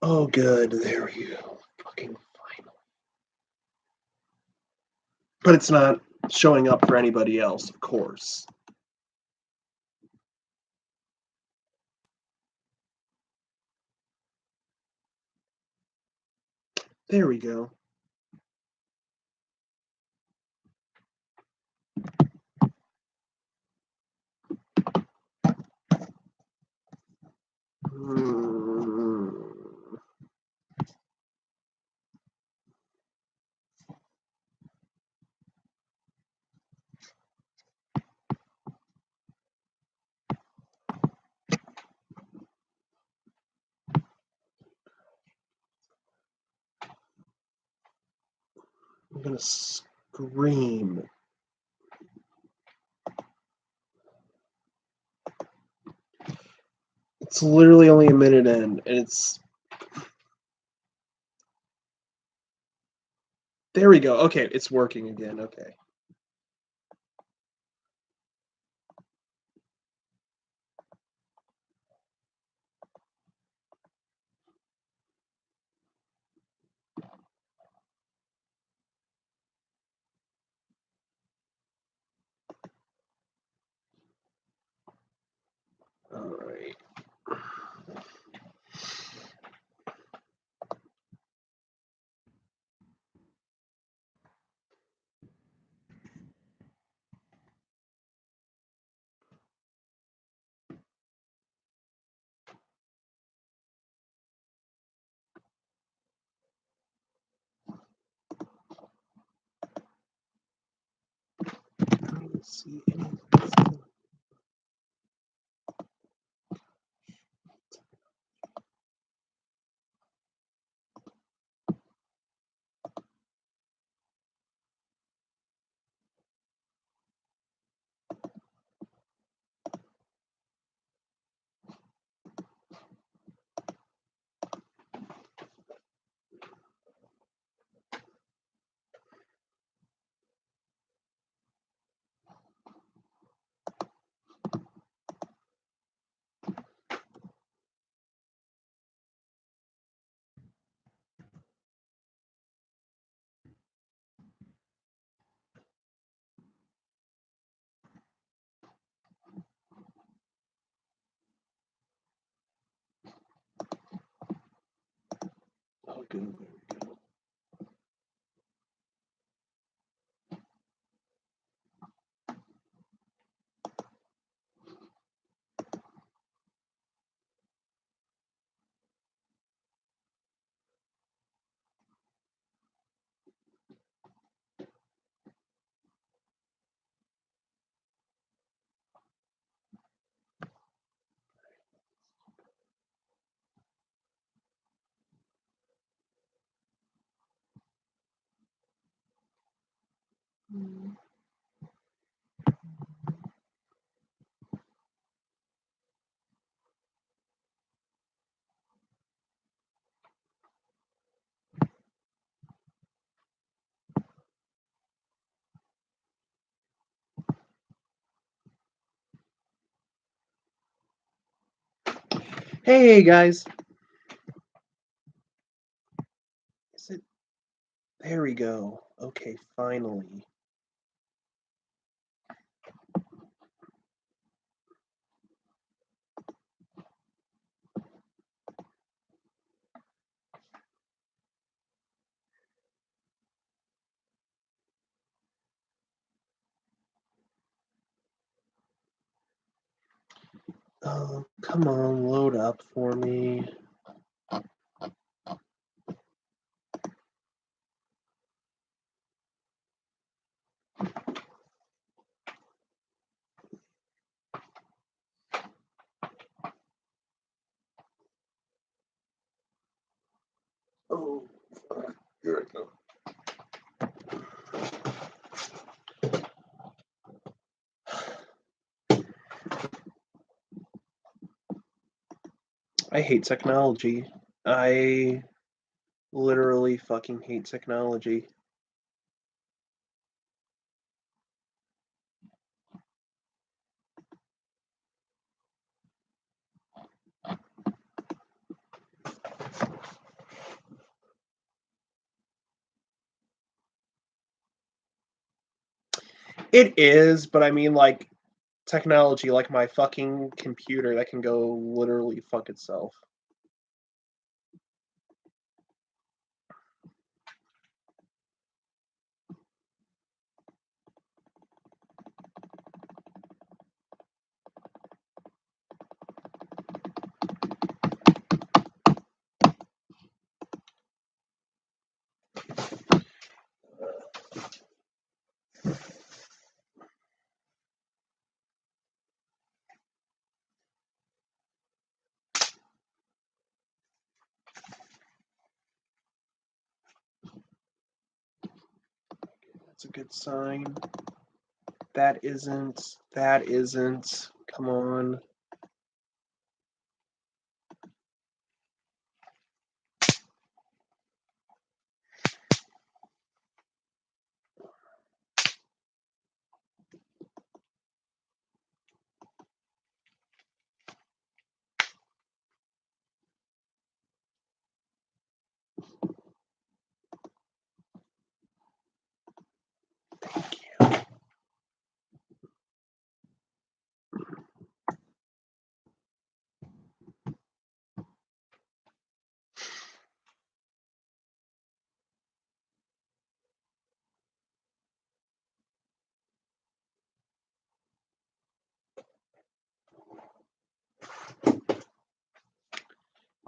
Oh, good. There we go. Fucking final. But it's not showing up for anybody else, of course. There we go. I'm gonna scream. It's literally only a minute in, and it's... There we go. Okay, it's working again. Okay. All right. I don't see anything. Oh, good. There we go. Hey, guys. Is it? There we go. Okay, finally. Oh, come on, load up for me. Oh, fuck. Here I go. I hate technology. I literally fucking hate technology. It is, but I mean, like, technology, like my fucking computer that can go literally fuck itself. That's a good sign. That isn't. That isn't. Come on.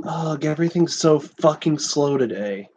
Ugh, everything's so fucking slow today.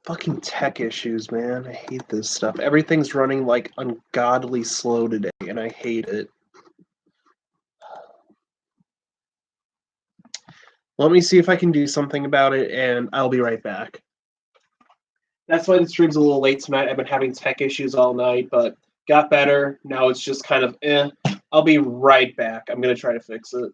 Fucking tech issues, man. I hate this stuff. Everything's running like ungodly slow today, and I hate it. Let me see if I can do something about it, and I'll be right back. That's why the stream's a little late tonight. I've been having tech issues all night, but got better. Now it's just kind of eh. I'll be right back. I'm gonna try to fix it.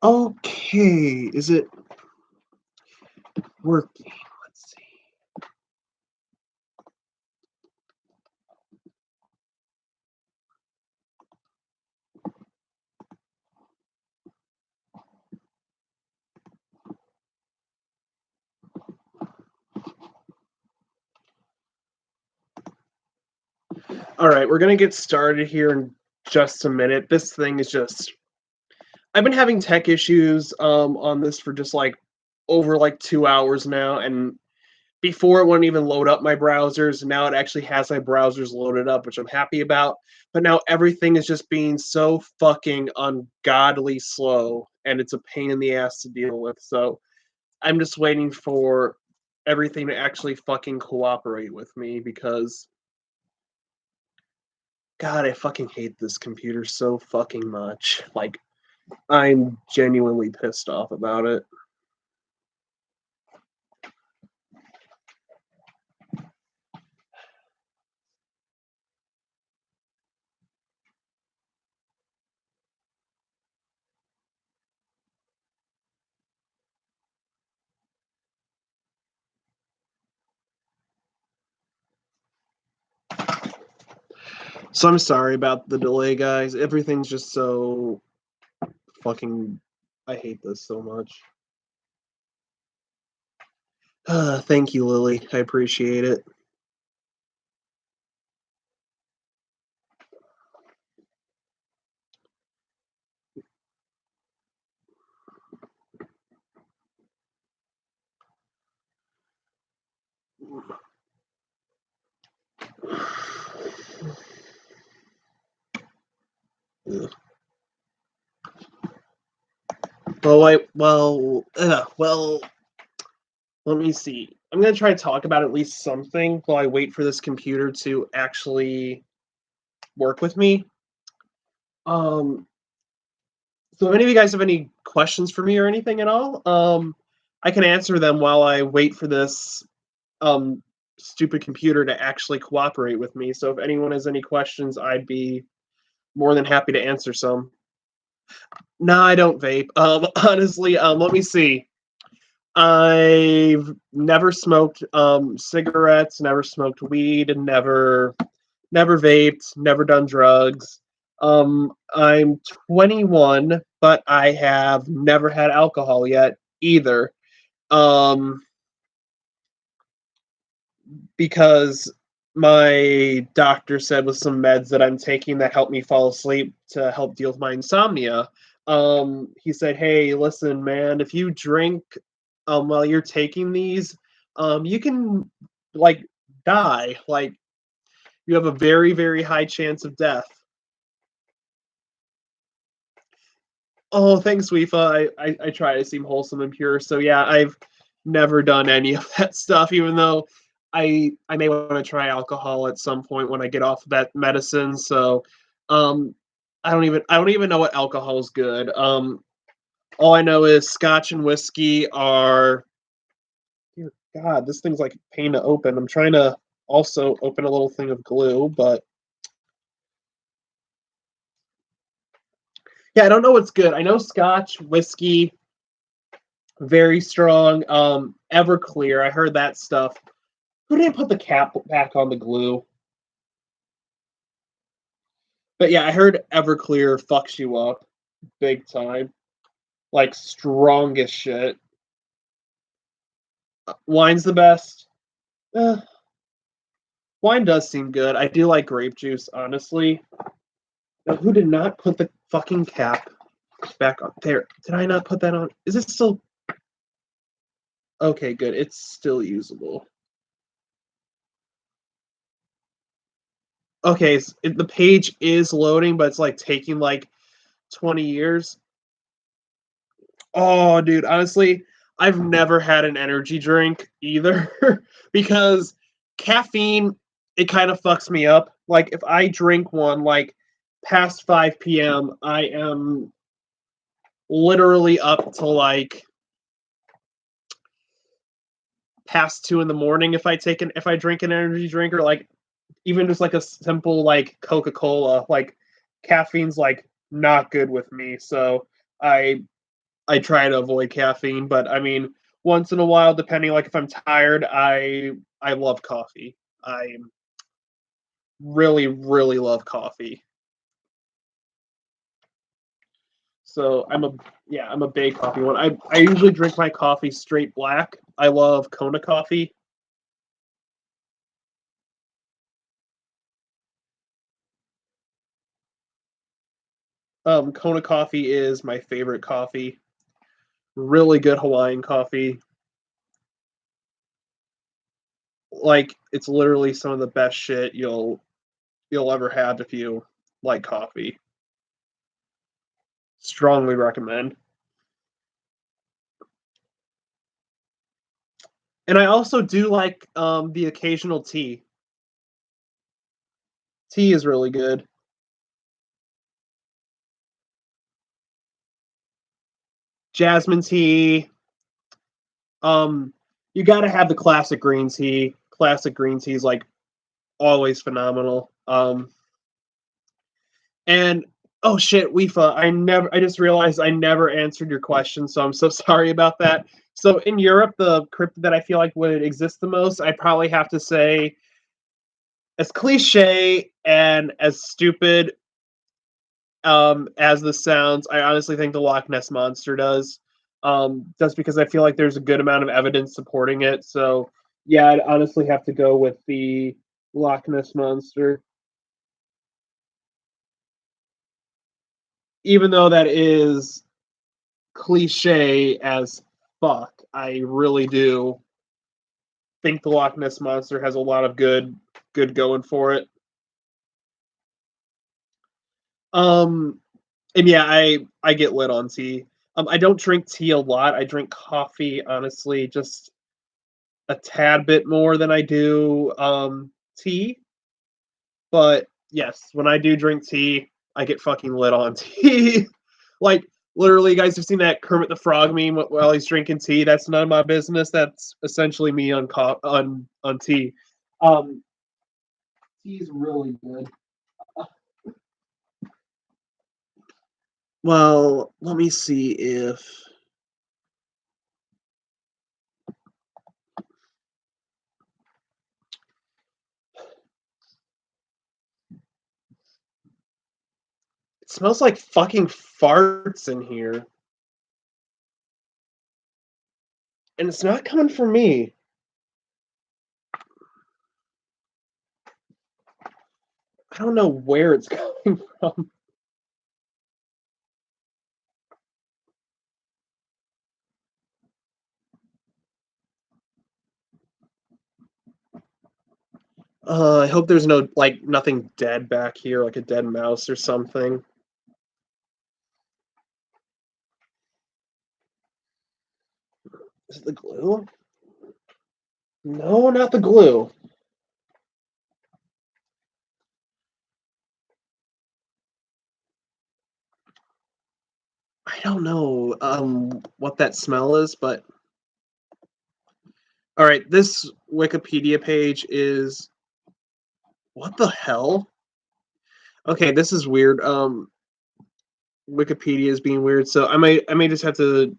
Okay, is it working? Let's see. All right, we're gonna get started here in just a minute. This thing is just I've been having tech issues on this for just like over like 2 hours now, and before it wouldn't even load up my browsers. Now it actually has my browsers loaded up, which I'm happy about. But now everything is just being so fucking ungodly slow, and it's a pain in the ass to deal with. So I'm just waiting for everything to actually fucking cooperate with me because God, I fucking hate this computer so fucking much. Like, I'm genuinely pissed off about it. So I'm sorry about the delay, guys. Everything's just so fucking. I hate this so much. Thank you, Lily. I appreciate it. Well, let me see. I'm gonna try to talk about at least something while I wait for this computer to actually work with me. Um, so if any of you guys have any questions for me or anything at all, I can answer them while I wait for this um stupid computer to actually cooperate with me. So if anyone has any questions, I'd be more than happy to answer some. No, I don't vape. Honestly, let me see. I've never smoked cigarettes, never smoked weed, and never vaped, never done drugs. I'm 21, but I have never had alcohol yet either. Um, because my doctor said with some meds that I'm taking that help me fall asleep to help deal with my insomnia. He said, "Hey, listen, man, if you drink while you're taking these, you can like die. Like you have a very, very high chance of death." Oh, thanks, Weefa. I try to seem wholesome and pure. So yeah, I've never done any of that stuff, even though I may want to try alcohol at some point when I get off of that medicine. So um I don't even know what alcohol is good. All I know is scotch and whiskey are dear God, this thing's like a pain to open. I'm trying to also open a little thing of glue, but yeah, I don't know what's good. I know scotch, whiskey, very strong. Everclear. I heard that stuff. Who didn't put the cap back on the glue? But yeah, I heard Everclear fucks you up big time. Like strong as shit. Wine's the best. Eh, wine does seem good. I do like grape juice, honestly. Now, who did not put the fucking cap back on there? Did I not put that on? Is it still okay? Good. It's still usable. Okay, the page is loading, but it's like taking like 20 years. Oh, dude, honestly, I've never had an energy drink either because caffeine it kind of fucks me up. Like if I drink one like past 5 p.m., I am literally up to like past 2 in the morning if I drink an energy drink or like even just like a simple like Coca-Cola, like caffeine's like not good with me. So I I try to avoid caffeine, but I mean, once in a while, depending, like if I'm tired, I love coffee. I really, really love coffee. So I'm a big coffee one. I usually drink my coffee straight black. I love Kona coffee. Kona coffee is my favorite coffee. Really good Hawaiian coffee. Like it's literally some of the best shit you'll ever have if you like coffee. Strongly recommend. And I also do like the occasional tea. Tea is really good. Jasmine tea. Um, you got to have the classic green tea. Classic green tea is like always phenomenal. And oh shit, Weefa, I just realized I never answered your question, so I'm so sorry about that. So in Europe, the cryptid that I feel like would exist the most, I probably have to say, as cliche and as stupid as this sounds, I honestly think the Loch Ness monster does. Just because I feel like there's a good amount of evidence supporting it. So yeah, I'd honestly have to go with the Loch Ness monster. Even though that is cliche as fuck, I really do think the Loch Ness monster has a lot of good going for it. Um and yeah, I get lit on tea. I don't drink tea a lot. I drink coffee, honestly, just a tad bit more than I do tea. But yes, when I do drink tea, I get fucking lit on tea. Like literally, you guys have seen that Kermit the Frog meme while he's drinking tea. That's none of my business. That's essentially me on tea. Um, Tea is really good. Well, let me see if it smells like fucking farts in here, and it's not coming from me. I don't know where it's coming from. I hope there's no like nothing dead back here, like a dead mouse or something. Is it the glue? No, not the glue. I don't know what that smell is, but all right, this Wikipedia page is what the hell? Okay, this is weird. Wikipedia is being weird, so I may just have to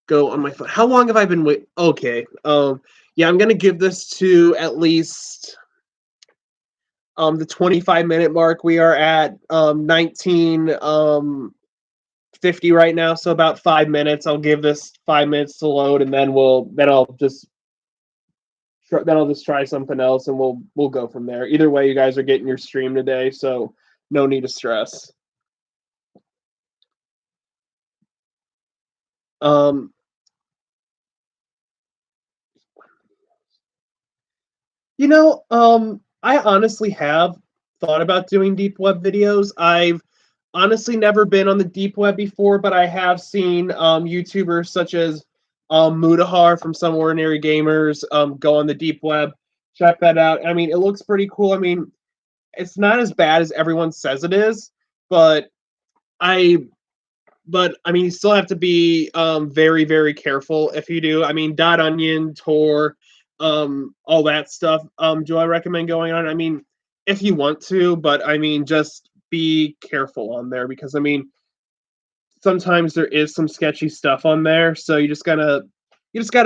go on my phone. How long have I been wait? Okay, yeah, I'm gonna give this to at least the 25-minute mark. We are at 19 50 right now, so about 5 minutes. I'll give this 5 minutes to load, and then I'll just try something else, and we'll go from there. Either way, you guys are getting your stream today, so no need to stress. Um, I honestly have thought about doing deep web videos. I've honestly never been on the deep web before, but I have seen YouTubers such as Mudahar from Some Ordinary Gamers go on the deep web. Check that out. I mean, it looks pretty cool. I mean, it's not as bad as everyone says it is, but I I mean, you still have to be very, very careful if you do. I mean, Dot Onion, Tor, all that stuff. Do I recommend going on? I mean, if you want to, but I mean, just be careful on there because I mean, sometimes there is some sketchy stuff on there, so you just gotta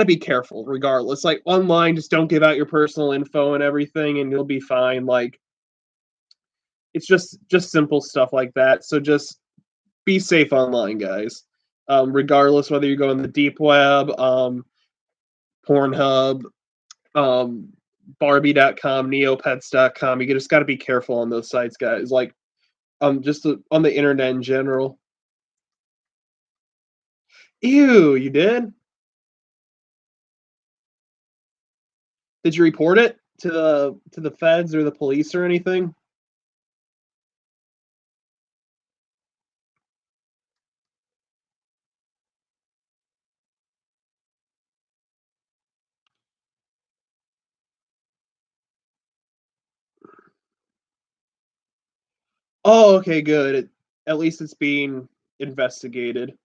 be careful regardless. Like online, just don't give out your personal info and everything, and you'll be fine. Like it's just simple stuff like that. So just be safe online, guys. Regardless whether you go on the deep web, Pornhub, um, Barbie.com, Neopets.com. You just got to be careful on those sites, guys. Like just on the internet in general. Ew, you did? Did you report it to the feds or the police or anything? Oh, okay, good. At least it's being investigated.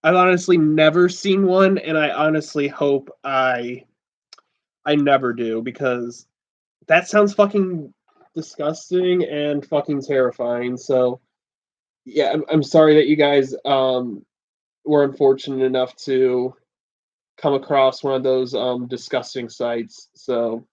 I've honestly never seen one, and I honestly hope I never do because that sounds fucking disgusting and fucking terrifying. So yeah, I'm sorry that you guys were unfortunate enough to come across one of those disgusting sites. So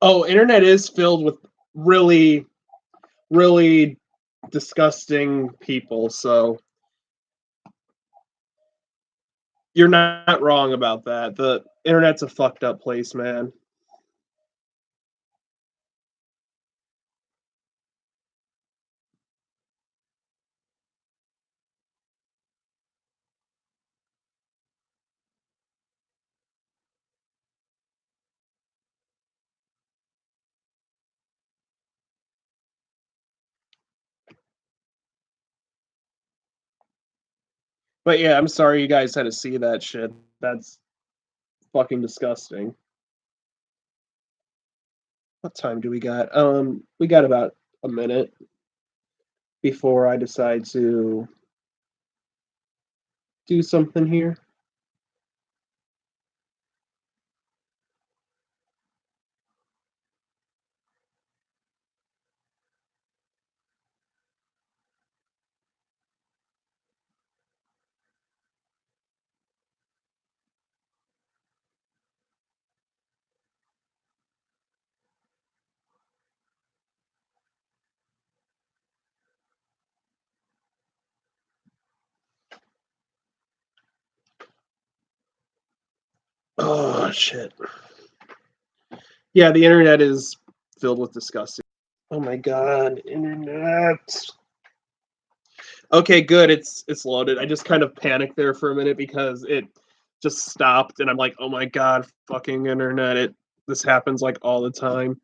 oh, internet is filled with really really disgusting people. So you're not wrong about that. The internet's a fucked up place, man. But yeah, I'm sorry you guys had to see that shit. That's fucking disgusting. What time do we got? We got about a minute before I decide to do something here. Oh shit. Yeah, the internet is filled with disgusting. Oh my god, internet. Okay, good. It's loaded. I just kind of panicked there for a minute because it just stopped, and I'm like, oh my god, fucking internet. This happens like all the time.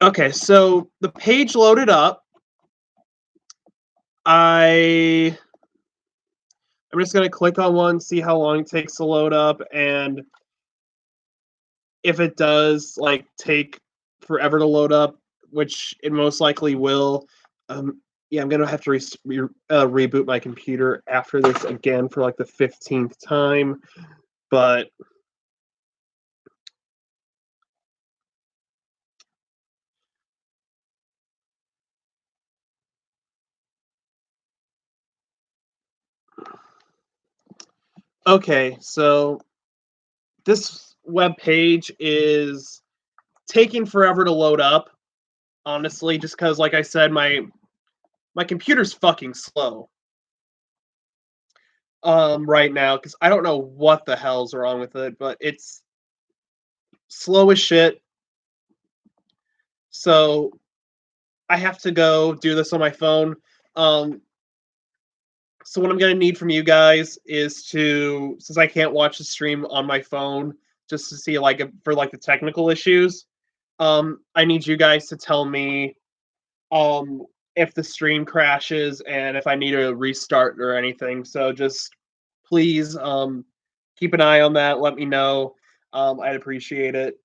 Okay, so the page loaded up. I'm just gonna click on one, see how long it takes to load up, and if it does like take forever to load up, which it most likely will, yeah, I'm gonna have to reboot my computer after this again for like the 15th time. But okay, so this web page is taking forever to load up. Honestly, just because, like I said, my computer's fucking slow right now because I don't know what the hell's wrong with it, but it's slow as shit. So I have to go do this on my phone. Um, So what I'm gonna need from you guys is to, since I can't watch the stream on my phone, just to see like for like the technical issues, I need you guys to tell me if the stream crashes and if I need to restart or anything. So just please keep an eye on that. Let me know. I'd appreciate it.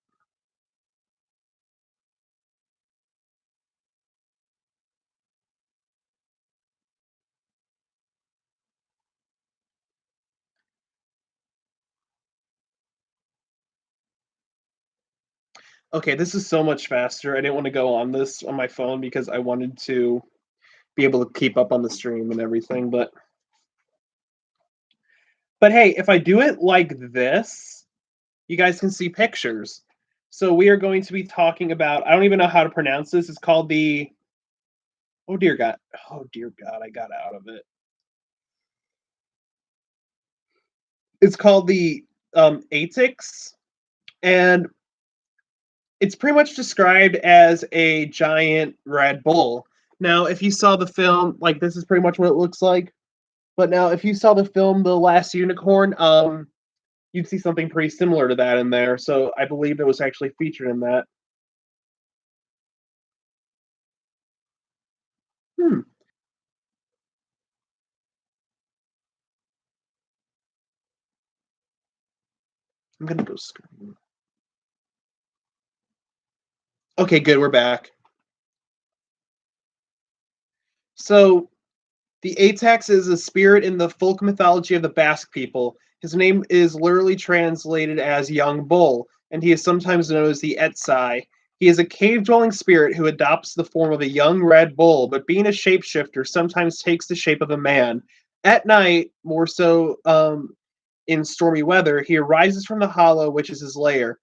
Okay, this is so much faster. I didn't want to go on this on my phone because I wanted to be able to keep up on the stream and everything. But hey, if I do it like this, you guys can see pictures. So we are going to be talking about, I don't even know how to pronounce this. It's called the, oh dear God. Oh dear God, I got out of it. It's called the Atix, and it's pretty much described as a giant red bull. Now, if you saw the film, like this is pretty much what it looks like. But now, if you saw the film The Last Unicorn, you'd see something pretty similar to that in there. So I believe it was actually featured in that. Hmm. I'm gonna go screen. Okay, good. We're back. So the Atax is a spirit in the folk mythology of the Basque people. His name is literally translated as young bull, and he is sometimes known as the Etsai. He is a cave dwelling spirit who adopts the form of a young red bull, but being a shapeshifter, sometimes takes the shape of a man. At night, more so in stormy weather, he arises from the hollow, which is his lair.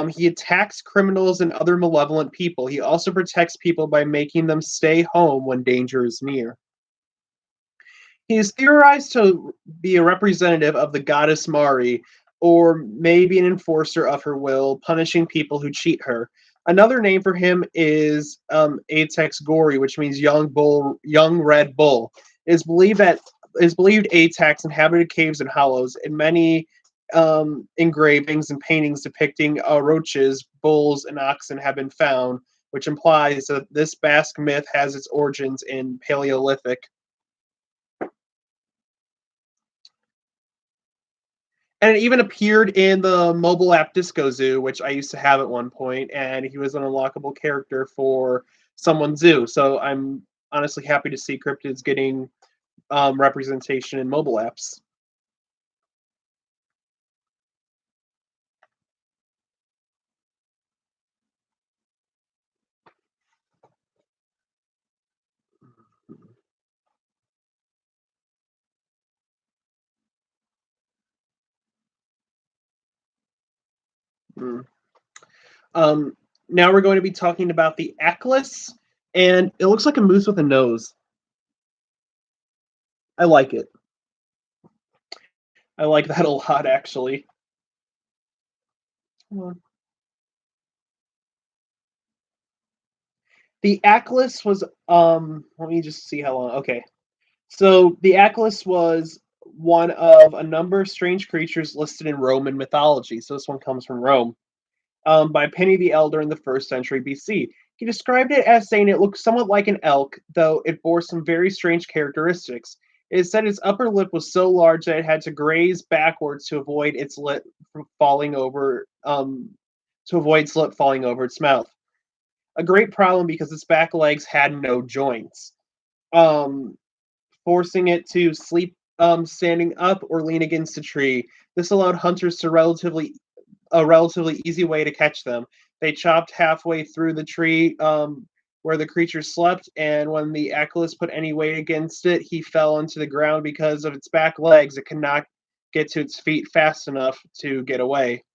He attacks criminals and other malevolent people. He also protects people by making them stay home when danger is near. He is theorized to be a representative of the goddess Mari, or maybe an enforcer of her will, punishing people who cheat her. Another name for him is Atex Gori, which means young bull, young red bull. It is believed that is believed Atex inhabited caves and hollows, and many engravings and paintings depicting roaches, bulls, and oxen have been found, which implies that this Basque myth has its origins in Paleolithic. And it even appeared in the mobile app Disco Zoo, which I used to have at one point, and he was an unlockable character for someone's zoo. So I'm honestly happy to see cryptids getting representation in mobile apps. Mm. Um, Now we're going to be talking about the Atlas, and it looks like a moose with a nose. I like it. I like that a lot, actually. The Atlas was let me just see how long. Okay. So the Atlas was one of a number of strange creatures listed in Roman mythology. So this one comes from Rome, by Pliny the Elder in the first century BC. He described it as saying it looked somewhat like an elk, though it bore some very strange characteristics. It is said its upper lip was so large that it had to graze backwards to avoid its lip from falling over, to avoid its lip falling over its mouth. A great problem because its back legs had no joints. Um, Forcing it to sleep standing up or lean against a tree. This allowed hunters to relatively easy way to catch them. They chopped halfway through the tree where the creature slept, and when the Achilles put any weight against it, he fell into the ground because of its back legs. It could not get to its feet fast enough to get away.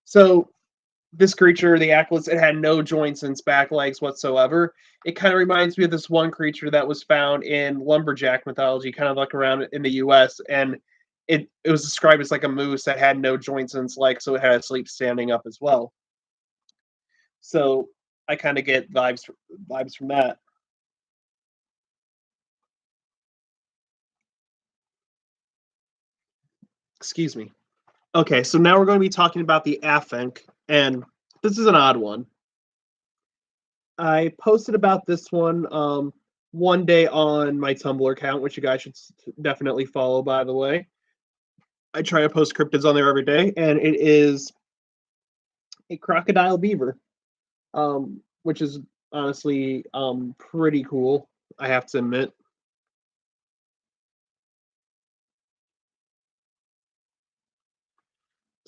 So this creature, the Atlas, it had no joints in its back legs whatsoever. It kind of reminds me of this one creature that was found in lumberjack mythology, kind of like around in the U.S. And it was described as like a moose that had no joints in its legs, so it had to sleep standing up as well. So I kind of get vibes from that. Excuse me. Okay, so now we're going to be talking about the Afenk, and this is an odd one. I posted about this one day on my Tumblr account, which you guys should definitely follow, by the way. I try to post cryptids on there every day, and it is a crocodile beaver, which is honestly pretty cool, I have to admit.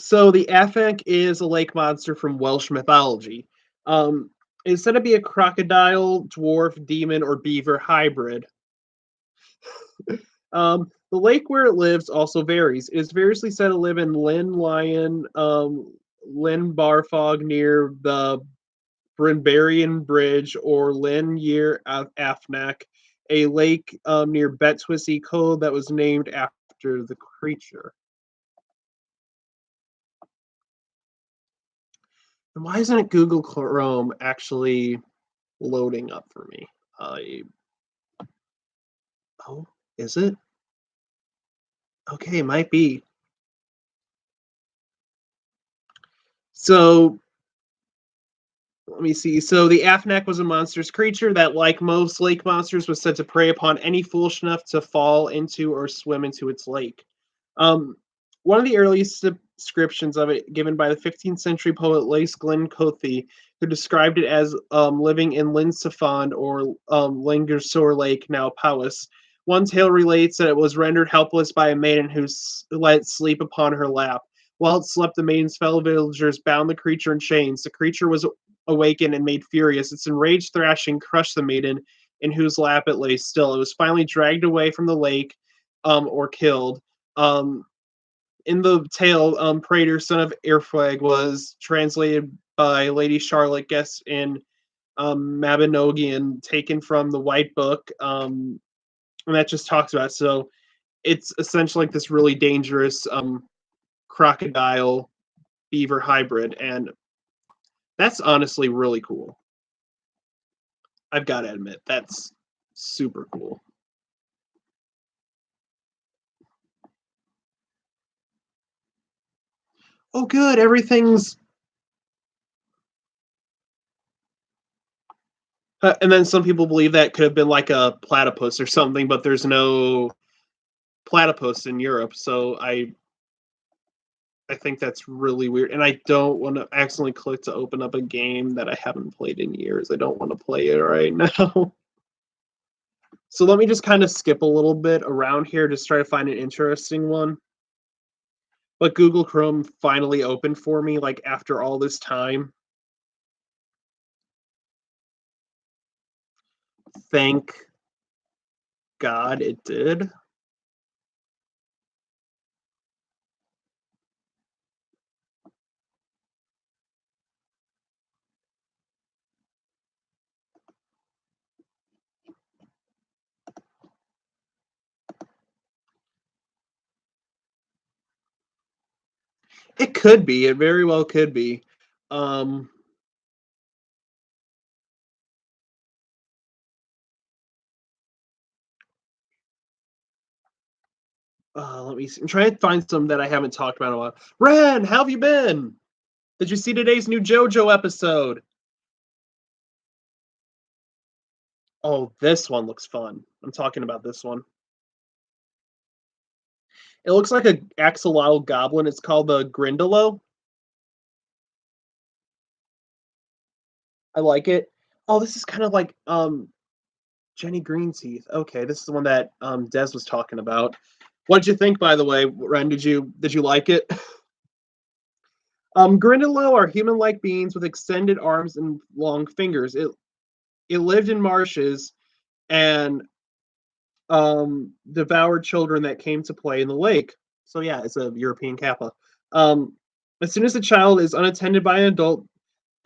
So the Afenk is a lake monster from Welsh mythology. Um, it's said to be a crocodile, dwarf, demon, or beaver hybrid. The lake where it lives also varies. It is variously said to live in Lyn Barfog near the Brinbarian Bridge, or Lyn Year Afnak, a lake near Betwisy Cove that was named after the creature. And why isn't Google Chrome actually loading up for me? Oh, is it? Okay, might be. So let me see. So the Afnak was a monstrous creature that, like most lake monsters, was said to prey upon any foolish enough to fall into or swim into its lake. Um, One of the earliest descriptions of it, given by the 15th century poet Lace Glenn Cothey, who described it as living in Linsafond or Lingersore Lake, now Powys. One tale relates that it was rendered helpless by a maiden who let it sleep upon her lap. While it slept, the maiden's fellow villagers bound the creature in chains. The creature was awakened and made furious. Its enraged thrashing crushed the maiden, in whose lap it lay still. It was finally dragged away from the lake, or killed. Um, in the tale, Praetor, son of Airflag, was translated by Lady Charlotte Guest in Mabinogion, taken from the White Book, and that just talks about it. So it's essentially like this really dangerous crocodile beaver hybrid, and that's honestly really cool. I've got to admit, that's super cool. Oh, good, everything's. And then some people believe that could have been like a platypus or something, but there's no platypus in Europe, so I think that's really weird. And I don't want to accidentally click to open up a game that I haven't played in years. I don't want to play it right now. So let me just kind of skip a little bit around here, just try to find an interesting one. But Google Chrome finally opened for me, like after all this time. Thank God it did. It could be. It very well could be. Um, Let me see. I'm trying to find some that I haven't talked about in a while. Ren, how have you been? Did you see today's new JoJo episode? Oh, this one looks fun. I'm talking about this one. It looks like a axolotl goblin. It's called the Grindalo. I like it. Oh, this is kind of like Jenny Greenteeth. Okay, this is the one that Des was talking about. What did you think, by the way, Ren? Did you like it? Grindalo are human-like beings with extended arms and long fingers. It lived in marshes and devoured children that came to play in the lake. So yeah, it's a European kappa. Um, as soon as the child is unattended by an adult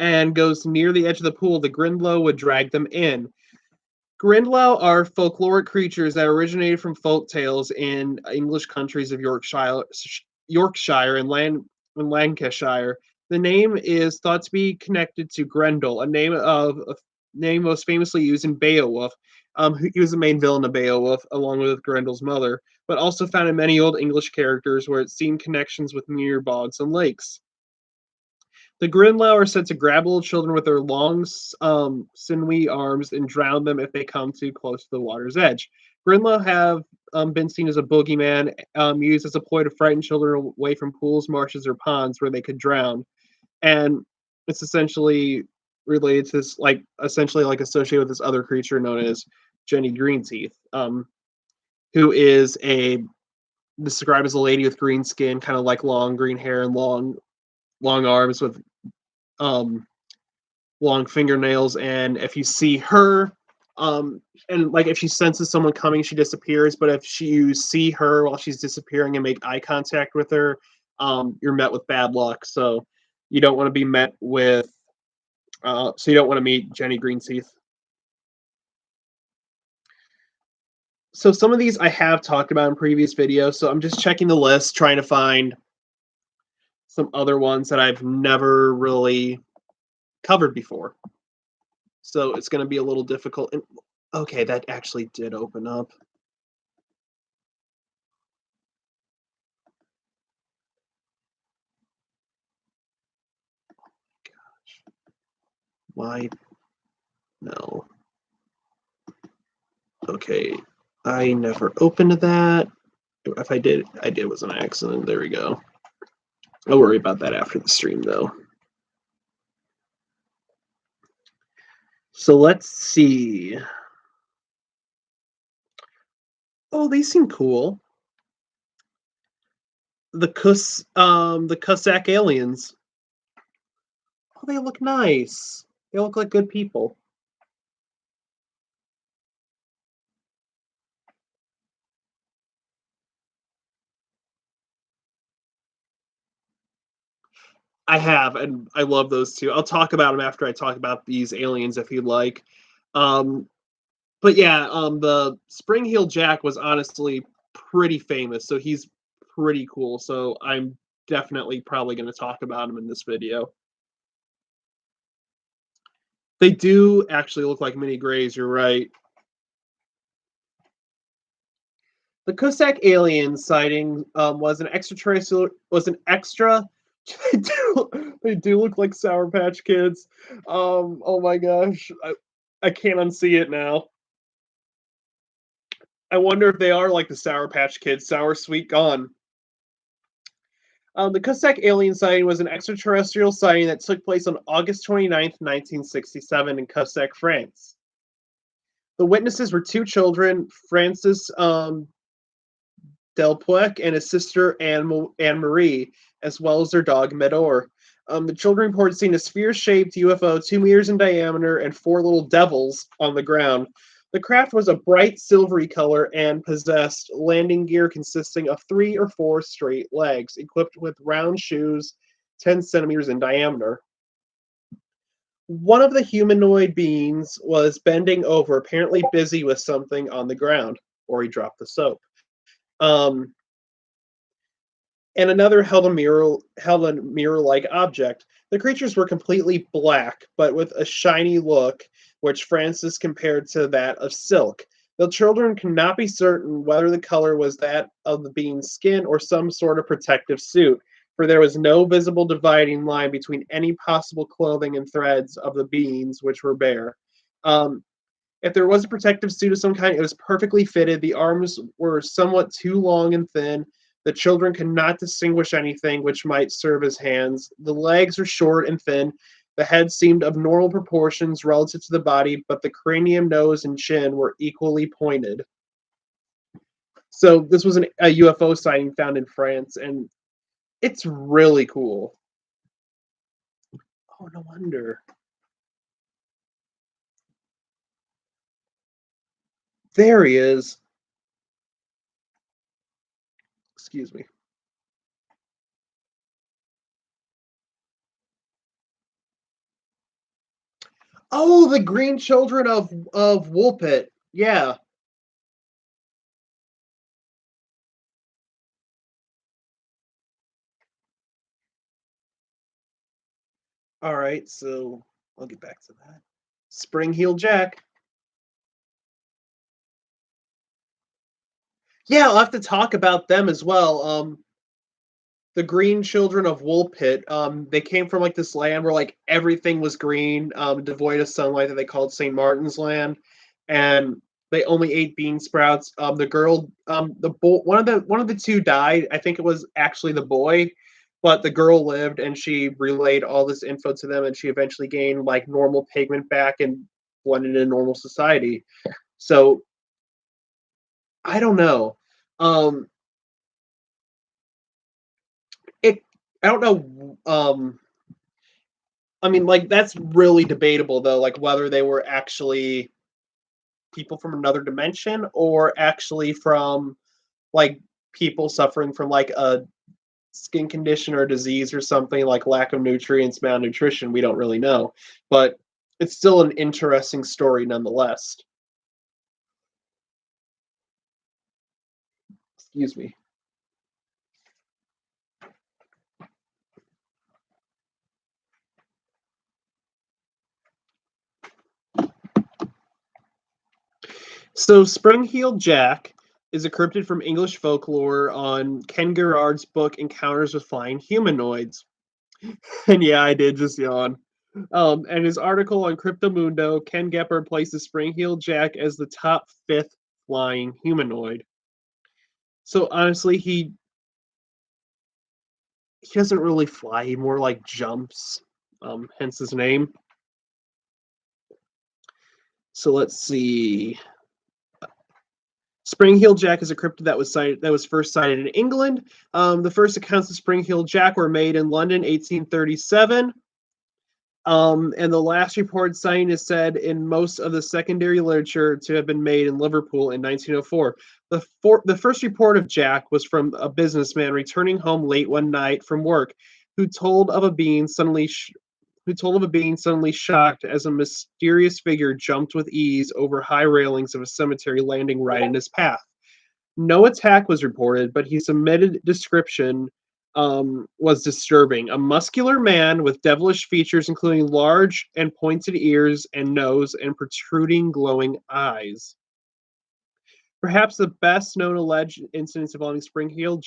and goes near the edge of the pool, the Grindlow would drag them in. Grindlow are folkloric creatures that originated from folk tales in English countries of Yorkshire and Lancashire. The name is thought to be connected to Grendel, a name most famously used in Beowulf. He was the main villain of Beowulf, along with Grendel's mother. but also found in many Old English characters where it's seen connections with near bogs and lakes. The Grinlow are said to grab little children with their long, sinewy arms and drown them if they come too close to the water's edge. Grinlow have been seen as a boogeyman, used as a ploy to frighten children away from pools, marshes, or ponds where they could drown. And it's essentially related to this, like essentially like associated with this other creature known as Jenny Greenteeth, who is a described as a lady with green skin, kind of like long green hair and long arms with um long fingernails. And if you see her, and like if she senses someone coming, she disappears. But if you see her while she's disappearing and make eye contact with her, you're met with bad luck. So you don't want to be met with. So you don't want to meet Jenny Greenteeth. So some of these I have talked about in previous videos. So I'm just checking the list, trying to find some other ones that I've never really covered before. So it's going to be a little difficult. And okay, that actually did open up. Gosh. Why? No. Okay, I never opened that. If I did it was an accident. There we go. I'll worry about that after the stream, though. So let's see. Oh, these seem cool. The Cossack aliens. Oh, they look nice. They look like good people. I have, and I love those too. I'll talk about them after I talk about these aliens, if you'd like. Um, but yeah, the Spring Heel Jack was honestly pretty famous, so he's pretty cool. So I'm definitely probably going to talk about him in this video. They do actually look like mini grays. You're right. The Cossack alien sighting was an extraterrestrial. Was an extra. They do look like Sour Patch Kids. Oh my gosh, I can't unsee it now. I wonder if they are like the Sour Patch Kids, sour, sweet, gone. The Cossack alien sighting was an extraterrestrial sighting that took place on August 29th, 1967 in Cossack, France. The witnesses were two children, Francis Delpuec and his sister Anne Marie, as well as their dog Medor. The children reported seeing a sphere-shaped UFO 2 meters in diameter and four little devils on the ground. The craft was a bright silvery color and possessed landing gear consisting of 3 or 4 straight legs, equipped with round shoes 10 centimeters in diameter. One of the humanoid beings was bending over, apparently busy with something on the ground, or he dropped the soap. Um, and another held a mirror-like object. The creatures were completely black, but with a shiny look, which Francis compared to that of silk. The children cannot be certain whether the color was that of the being's skin or some sort of protective suit, for there was no visible dividing line between any possible clothing and threads of the beings, which were bare. Um, if there was a protective suit of some kind, it was perfectly fitted. The arms were somewhat too long and thin. The children could not distinguish anything which might serve as hands. The legs are short and thin. The head seemed of normal proportions relative to the body, but the cranium, nose, and chin were equally pointed. So this was a UFO sighting found in France, and it's really cool. Oh, no wonder. There he is. Excuse me. Oh, the green children of Woolpit. Yeah. All right, so I'll get back to that. Spring Heel Jack. Yeah, I'll have to talk about them as well. The green children of Woolpit, they came from like this land where like everything was green, devoid of sunlight that they called St. Martin's Land, and they only ate bean sprouts. The girl, one of the two died. I think it was actually the boy, but the girl lived, and she relayed all this info to them, and she eventually gained like normal pigment back and blended in normal society. So I don't know. Um, it I don't know. I mean, like that's really debatable though, like whether they were actually people from another dimension or actually from like people suffering from like a skin condition or disease or something like lack of nutrients, malnutrition. We don't really know, but it's still an interesting story nonetheless. Excuse me. So, Spring-Heeled Jack is a cryptid from English folklore on Ken Gerard's book Encounters with Flying Humanoids. And yeah, I did just yawn. And his article on Cryptomundo, Ken Gepper places Spring-Heeled Jack as the top fifth flying humanoid. So honestly, he doesn't really fly. He more like jumps. Hence his name. So let's see. Spring-Heeled Jack is a cryptid that was first sighted in England. The first accounts of Spring-Heeled Jack were made in London, 1837. And the last reported sighting is said in most of the secondary literature to have been made in Liverpool in 1904. The first report of Jack was from a businessman returning home late one night from work, who told of a being suddenly shocked as a mysterious figure jumped with ease over high railings of a cemetery, landing right in his path. No attack was reported, but he submitted description was disturbing. A muscular man with devilish features, including large and pointed ears and nose and protruding glowing eyes. Perhaps the best known alleged incidents involving Spring-Heeled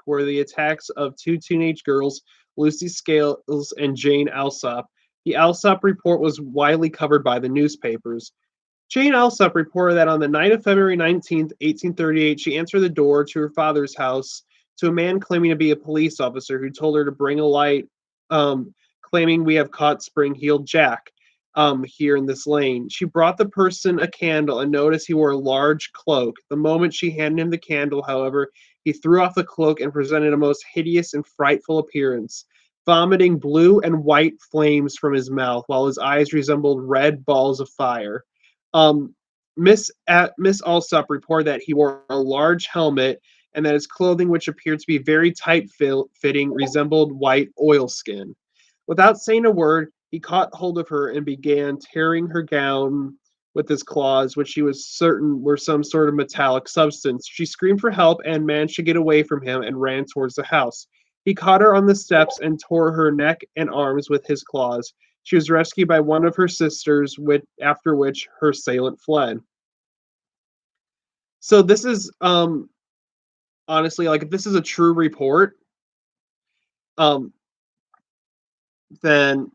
were the attacks of two teenage girls, Lucy Scales and Jane Alsop. The Alsop report was widely covered by the newspapers. Jane Alsop reported that on the night of February 19th, 1838, she answered the door to her father's house to a man claiming to be a police officer who told her to bring a light, claiming we have caught Spring-Heeled Jack here in this lane. She brought the person a candle and noticed he wore a large cloak. The moment she handed him the candle, however, he threw off the cloak and presented a most hideous and frightful appearance, vomiting blue and white flames from his mouth, while his eyes resembled red balls of fire. Um, Miss Alsop reported that he wore a large helmet and that his clothing, which appeared to be very tight fitting, resembled white oilskin. Without saying a word, he caught hold of her and began tearing her gown with his claws, which she was certain were some sort of metallic substance. She screamed for help and managed to get away from him and ran towards the house. He caught her on the steps and tore her neck and arms with his claws. She was rescued by one of her sisters, after which her assailant fled. So this is honestly, like, if this is a true report, um then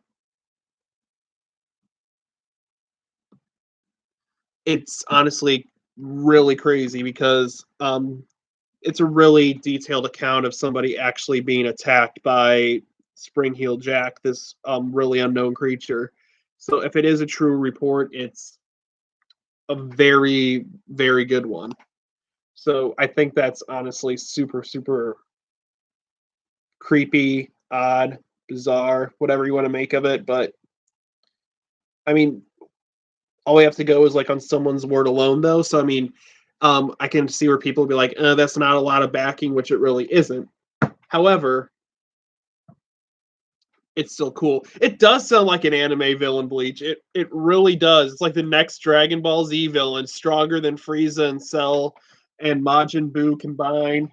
it's honestly really crazy because it's a really detailed account of somebody actually being attacked by Spring-Heeled Jack, this really unknown creature. So if it is a true report, it's a very, very good one. So I think that's honestly super, super creepy, odd, bizarre, whatever you want to make of it. But I mean, all we have to go is like on someone's word alone, though. So I mean, I can see where people will be like, "That's not a lot of backing," which it really isn't. However, it's still cool. It does sound like an anime villain, Bleach. It really does. It's like the next Dragon Ball Z villain, stronger than Frieza and Cell and Majin Buu combined.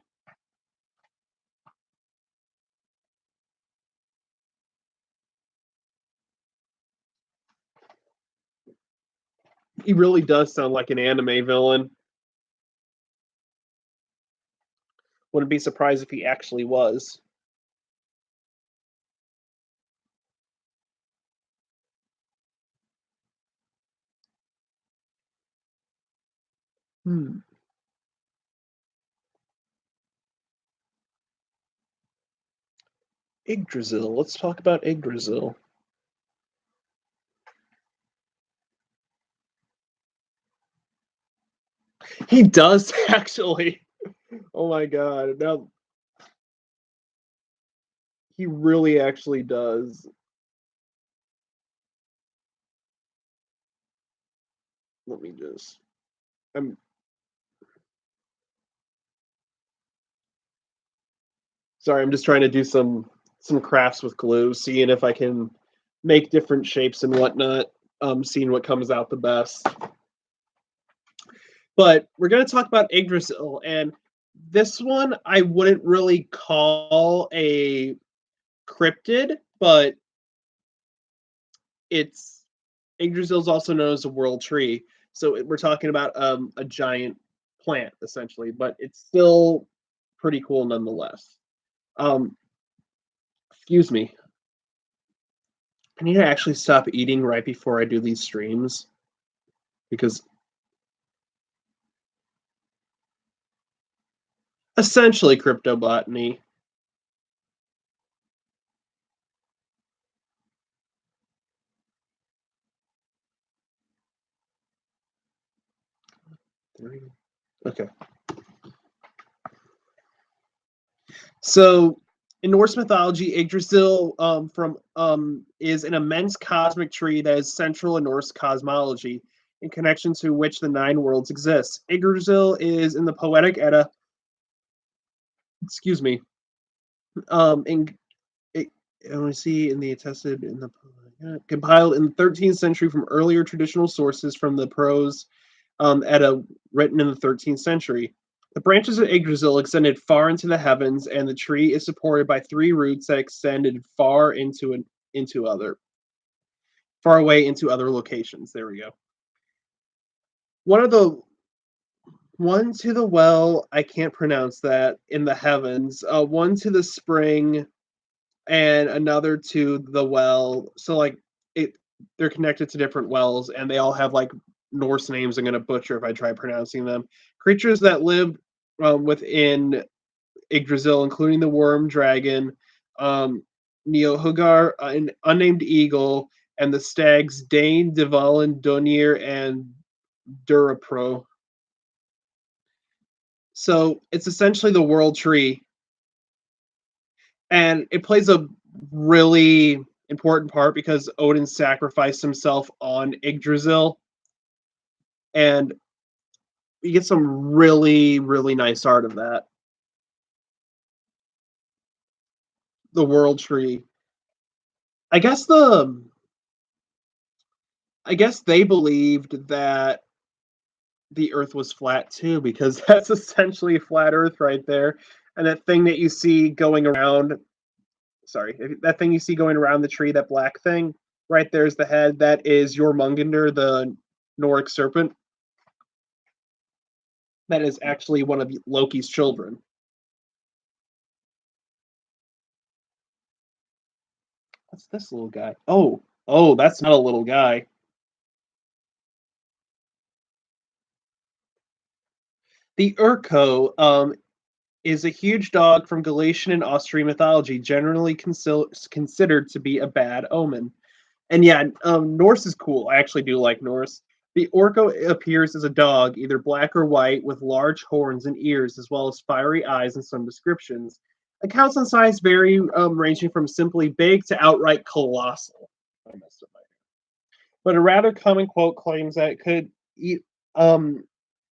He really does sound like an anime villain. Wouldn't be surprised if he actually was. Hmm. Yggdrasil. Let's talk about Yggdrasil. He does actually. Oh my god. Now he really actually does. Let me just I'm sorry, I'm just trying to do some crafts with glue, seeing if I can make different shapes and whatnot, seeing what comes out the best. But we're gonna talk about Yggdrasil, and this one I wouldn't really call a cryptid, but it's Yggdrasil is also known as a world tree. So we're talking about a giant plant essentially, but it's still pretty cool nonetheless. Um, excuse me. I need to actually stop eating right before I do these streams because essentially cryptobotany. Okay. So in Norse mythology, Yggdrasil is an immense cosmic tree that is central in Norse cosmology, in connection to which the nine worlds exist. Yggdrasil is in the Poetic Edda. Excuse me. In it, we see in the attested in the compiled in the 13th century from earlier traditional sources from the prose Edda written in the 13th century. The branches of Yggdrasil extended far into the heavens, and the tree is supported by three roots that extended into other far away into other locations. There we go. One of the one to the well, I can't pronounce that in the heavens. One to the spring, and another to the well. So like it, they're connected to different wells, and they all have like Norse names. I'm gonna butcher if I try pronouncing them. Creatures that live within Yggdrasil, including the worm dragon, um, Neohugar, an unnamed eagle, and the stags Dane, Devalin, Dunir, and Durapro. So it's essentially the world tree, and it plays a really important part because Odin sacrificed himself on Yggdrasil, and you get some really, really nice art of that. The world tree. I guess the I guess they believed that the earth was flat too, because that's essentially flat earth right there. And that thing that you see going around, sorry, that thing you see going around the tree, that black thing, right there's the head. That is Jormungandr, the Noric serpent. That is actually one of Loki's children. What's this little guy? Oh, that's not a little guy. The Urko is a huge dog from Galatian and Austrian mythology, generally considered to be a bad omen. And yeah, Norse is cool. I actually do like Norse. The Orko appears as a dog, either black or white, with large horns and ears, as well as fiery eyes in some descriptions. Accounts on size vary, ranging from simply big to outright colossal. I messed up my But a rather common quote claims um,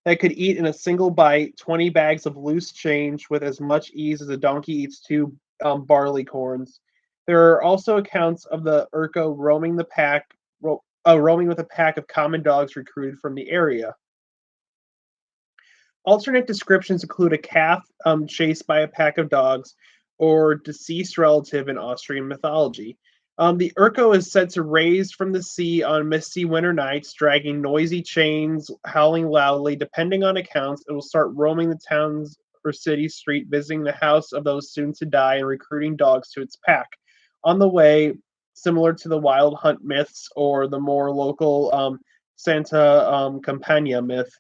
that could eat in a single bite 20 bags of loose change with as much ease as a donkey eats two barley corns. There are also accounts of the Urko roaming with a pack of common dogs recruited from the area. Alternate descriptions include a calf chased by a pack of dogs or deceased relative in Austrian mythology. The Urko is said to raise from the sea on misty winter nights, dragging noisy chains, howling loudly. Depending on accounts, it will start roaming the towns or city street, visiting the house of those soon to die and recruiting dogs to its pack. On the way, similar to the wild hunt myths or the more local Santa Campagna myth,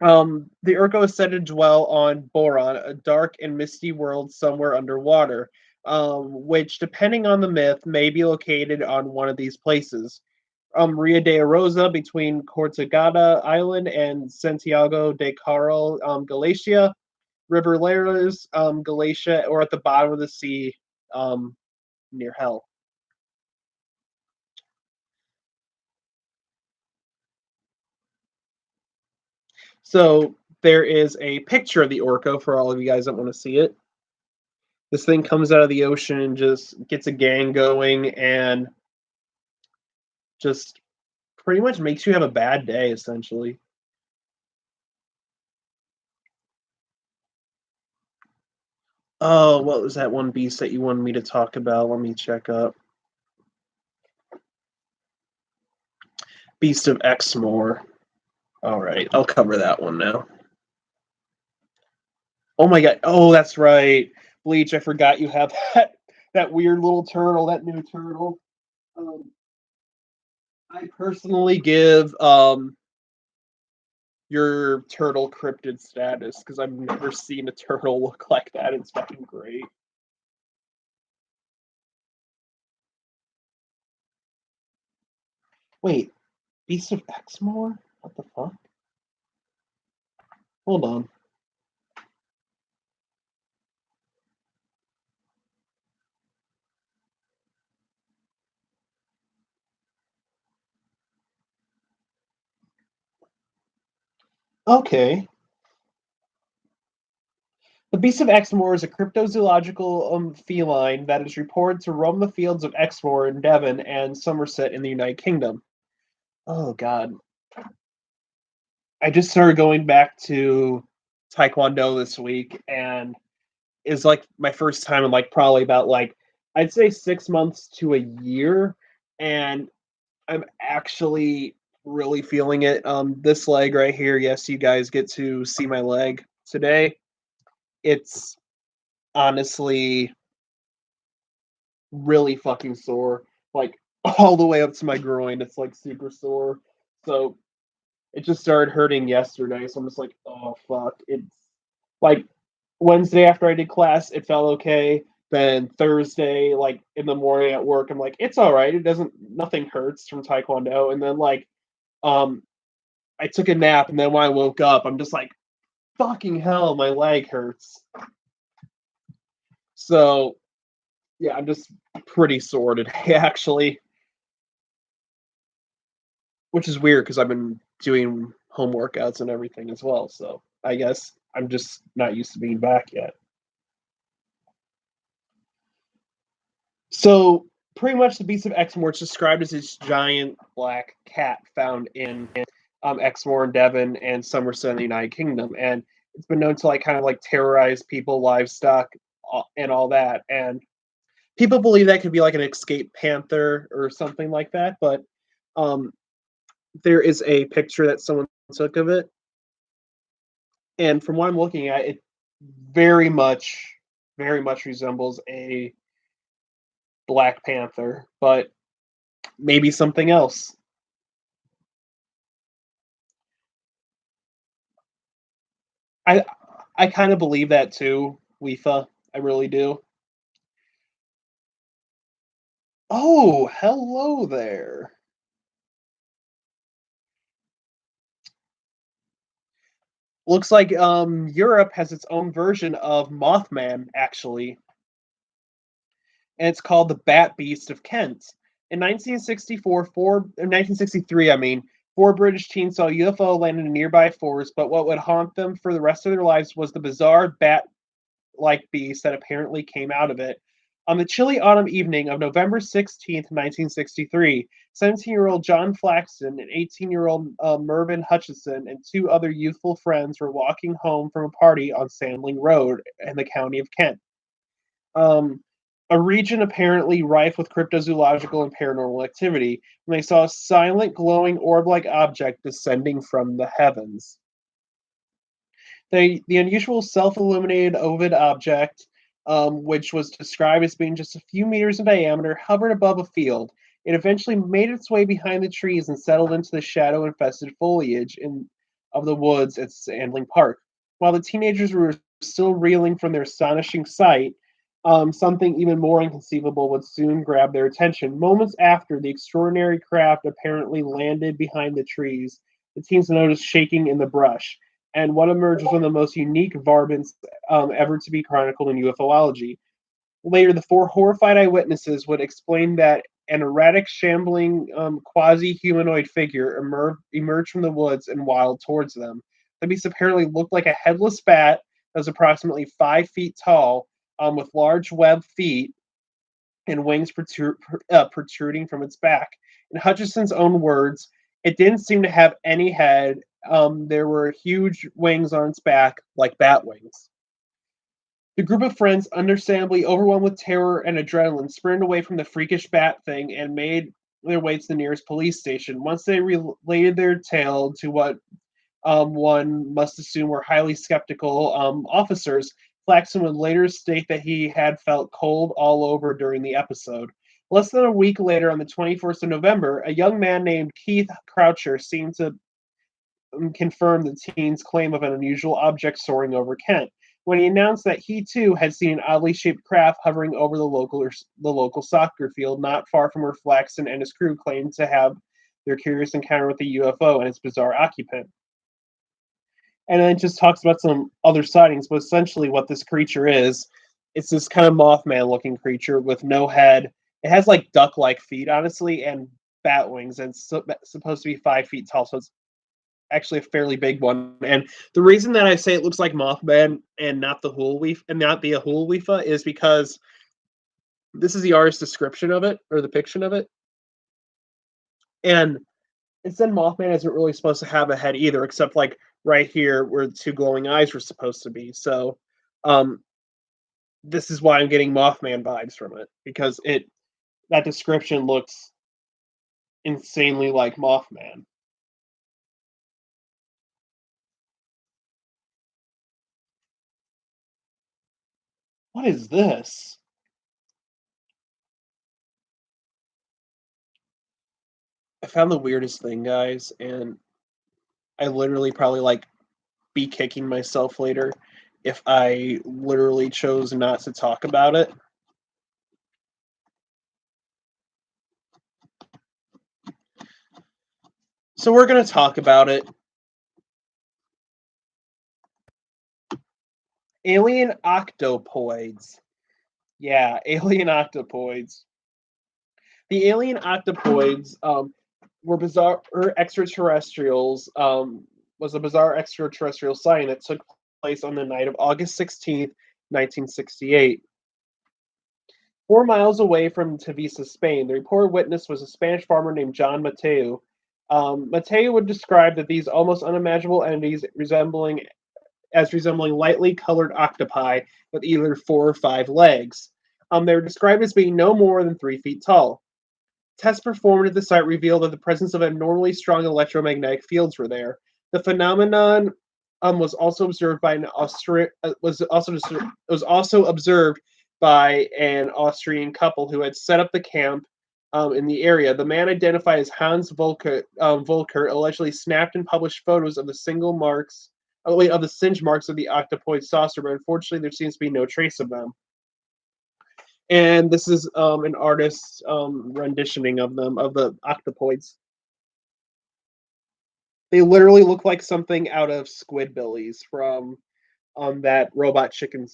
the Urko is said to dwell on Boron, a dark and misty world somewhere underwater, which, depending on the myth, may be located on one of these places. Ria de Arosa between Cortegada Island and Santiago de Carol, Galicia, River Lares, Galicia, or at the bottom of the sea near Hell. So there is a picture of the Orco for all of you guys that want to see it. This thing comes out of the ocean and just gets a gang going and just pretty much makes you have a bad day, essentially. Oh, what was that one beast that you wanted me to talk about? Let me check up. Beast of Exmoor. All right, I'll cover that one now. Oh my god! Oh, that's right, Bleach. I forgot you have that weird little turtle, that new turtle. Um, I personally give your turtle cryptid status because I've never seen a turtle look like that. It's fucking great. Wait, Beast of Exmoor? What the fuck? Hold on. Okay. The Beast of Exmoor is a cryptozoological feline that is reported to roam the fields of Exmoor in Devon and Somerset in the United Kingdom. Oh god. I just started going back to Taekwondo this week and is like my first time in like probably about like I'd say 6 months to a year, and I'm actually really feeling it. This leg right here, yes, you guys get to see my leg today. It's honestly really fucking sore, like all the way up to my groin. It's like super sore. So it just started hurting yesterday. So I'm just like, oh fuck. It's like Wednesday after I did class, it felt okay. Then Thursday, like in the morning at work, I'm like, it's all right. It doesn't, nothing hurts from Taekwondo. And then like, um, I took a nap, and then when I woke up, I'm just like, fucking hell, my leg hurts. So yeah, I'm just pretty sore today, actually, which is weird because I've been doing home workouts and everything as well. So I guess I'm just not used to being back yet. So pretty much the Beast of Exmoor is described as this giant black cat found in Exmoor and Devon and Somerset in the United Kingdom, and it's been known to like kind of like terrorize people, livestock, and all that. And people believe that could be like an escaped panther or something like that. But um, there is a picture that someone took of it, and from what I'm looking at, it very much, very much resembles a Black Panther, but maybe something else. I I kind of believe that too, Lefa. I really do. Oh, hello there. Looks like Europe has its own version of Mothman, actually, and it's called the Bat Beast of Kent. In 1963, I mean, four British teens saw a UFO land in a nearby forest, but what would haunt them for the rest of their lives was the bizarre bat like beast that apparently came out of it. On the chilly autumn evening of November 16th, 1963, 17-year-old John Flaxton and 18-year-old Mervyn Hutchison and two other youthful friends were walking home from a party on Sandling Road in the county of Kent. Um, a region apparently rife with cryptozoological and paranormal activity, when they saw a silent, glowing orb like object descending from the heavens. The unusual self-illuminated ovid object, which was described as being just a few meters in diameter, hovered above a field. It eventually made its way behind the trees and settled into the shadow-infested foliage of the woods at Sandling Park. While the teenagers were still reeling from their astonishing sight, something even more inconceivable would soon grab their attention. Moments after the extraordinary craft apparently landed behind the trees, the teens noticed shaking in the brush, and what emerged was one of the most unique varmints ever to be chronicled in ufology. Later, the four horrified eyewitnesses would explain that an erratic, shambling, quasi-humanoid figure emerged from the woods and waddled towards them. The beast apparently looked like a headless bat that was approximately 5 feet tall, with large webbed feet and wings protruding from its back. In Hutchison's own words, it didn't seem to have any head. There were huge wings on its back, like bat wings. The group of friends, understandably overwhelmed with terror and adrenaline, sprinted away from the freakish bat thing and made their way to the nearest police station. Once they related their tale to what one must assume were highly skeptical officers, Flaxman would later state that he had felt cold all over during the episode. Less than a week later, on the 21st of November, a young man named Keith Croucher seemed to confirm the teen's claim of an unusual object soaring over Kent when he announced that he too had seen an oddly shaped craft hovering over the local soccer field not far from where Flaxman and his crew claimed to have their curious encounter with the UFO and its bizarre occupant. And then it just talks about some other sightings, but essentially what this creature is, it's this kind of Mothman-looking creature with no head. It has like duck-like feet, honestly, and bat wings, and it's supposed to be 5 feet tall, so it's actually a fairly big one. And the reason that I say it looks like Mothman and not the Hulweef and not the Hulweefa is because this is the artist's description of it or the depiction of it, and it said Mothman isn't really supposed to have a head either, except like right here where the two glowing eyes were supposed to be. So, um, this is why I'm getting Mothman vibes from it because that description looks insanely like Mothman. What is this? I found the weirdest thing, guys, and I literally probably like be kicking myself later if I literally chose not to talk about it. So we're going to talk about it. Alien octopoids. Yeah, alien octopoids. The alien octopoids were bizarre extraterrestrials. Was a bizarre extraterrestrial sighting that took place on the night of August 16th, 1968. 4 miles away from Tavisa, Spain, the reported witness was a Spanish farmer named John Mateo. Mateo would describe that these almost unimaginable entities resembling lightly colored octopi with either 4 or 5 legs. They were described as being no more than 3 feet tall. Tests performed at the site revealed that the presence of abnormally strong electromagnetic fields were there. The phenomenon was also observed by observed by an Austrian couple who had set up the camp in the area. The man, identified as Hans Volker, allegedly snapped and published photos of the singe marks of the octopoid saucer, but unfortunately there seems to be no trace of them. And this is an artist's renditioning of them, of the octopoids. They literally look like something out of Squidbillies from that Robot Chicken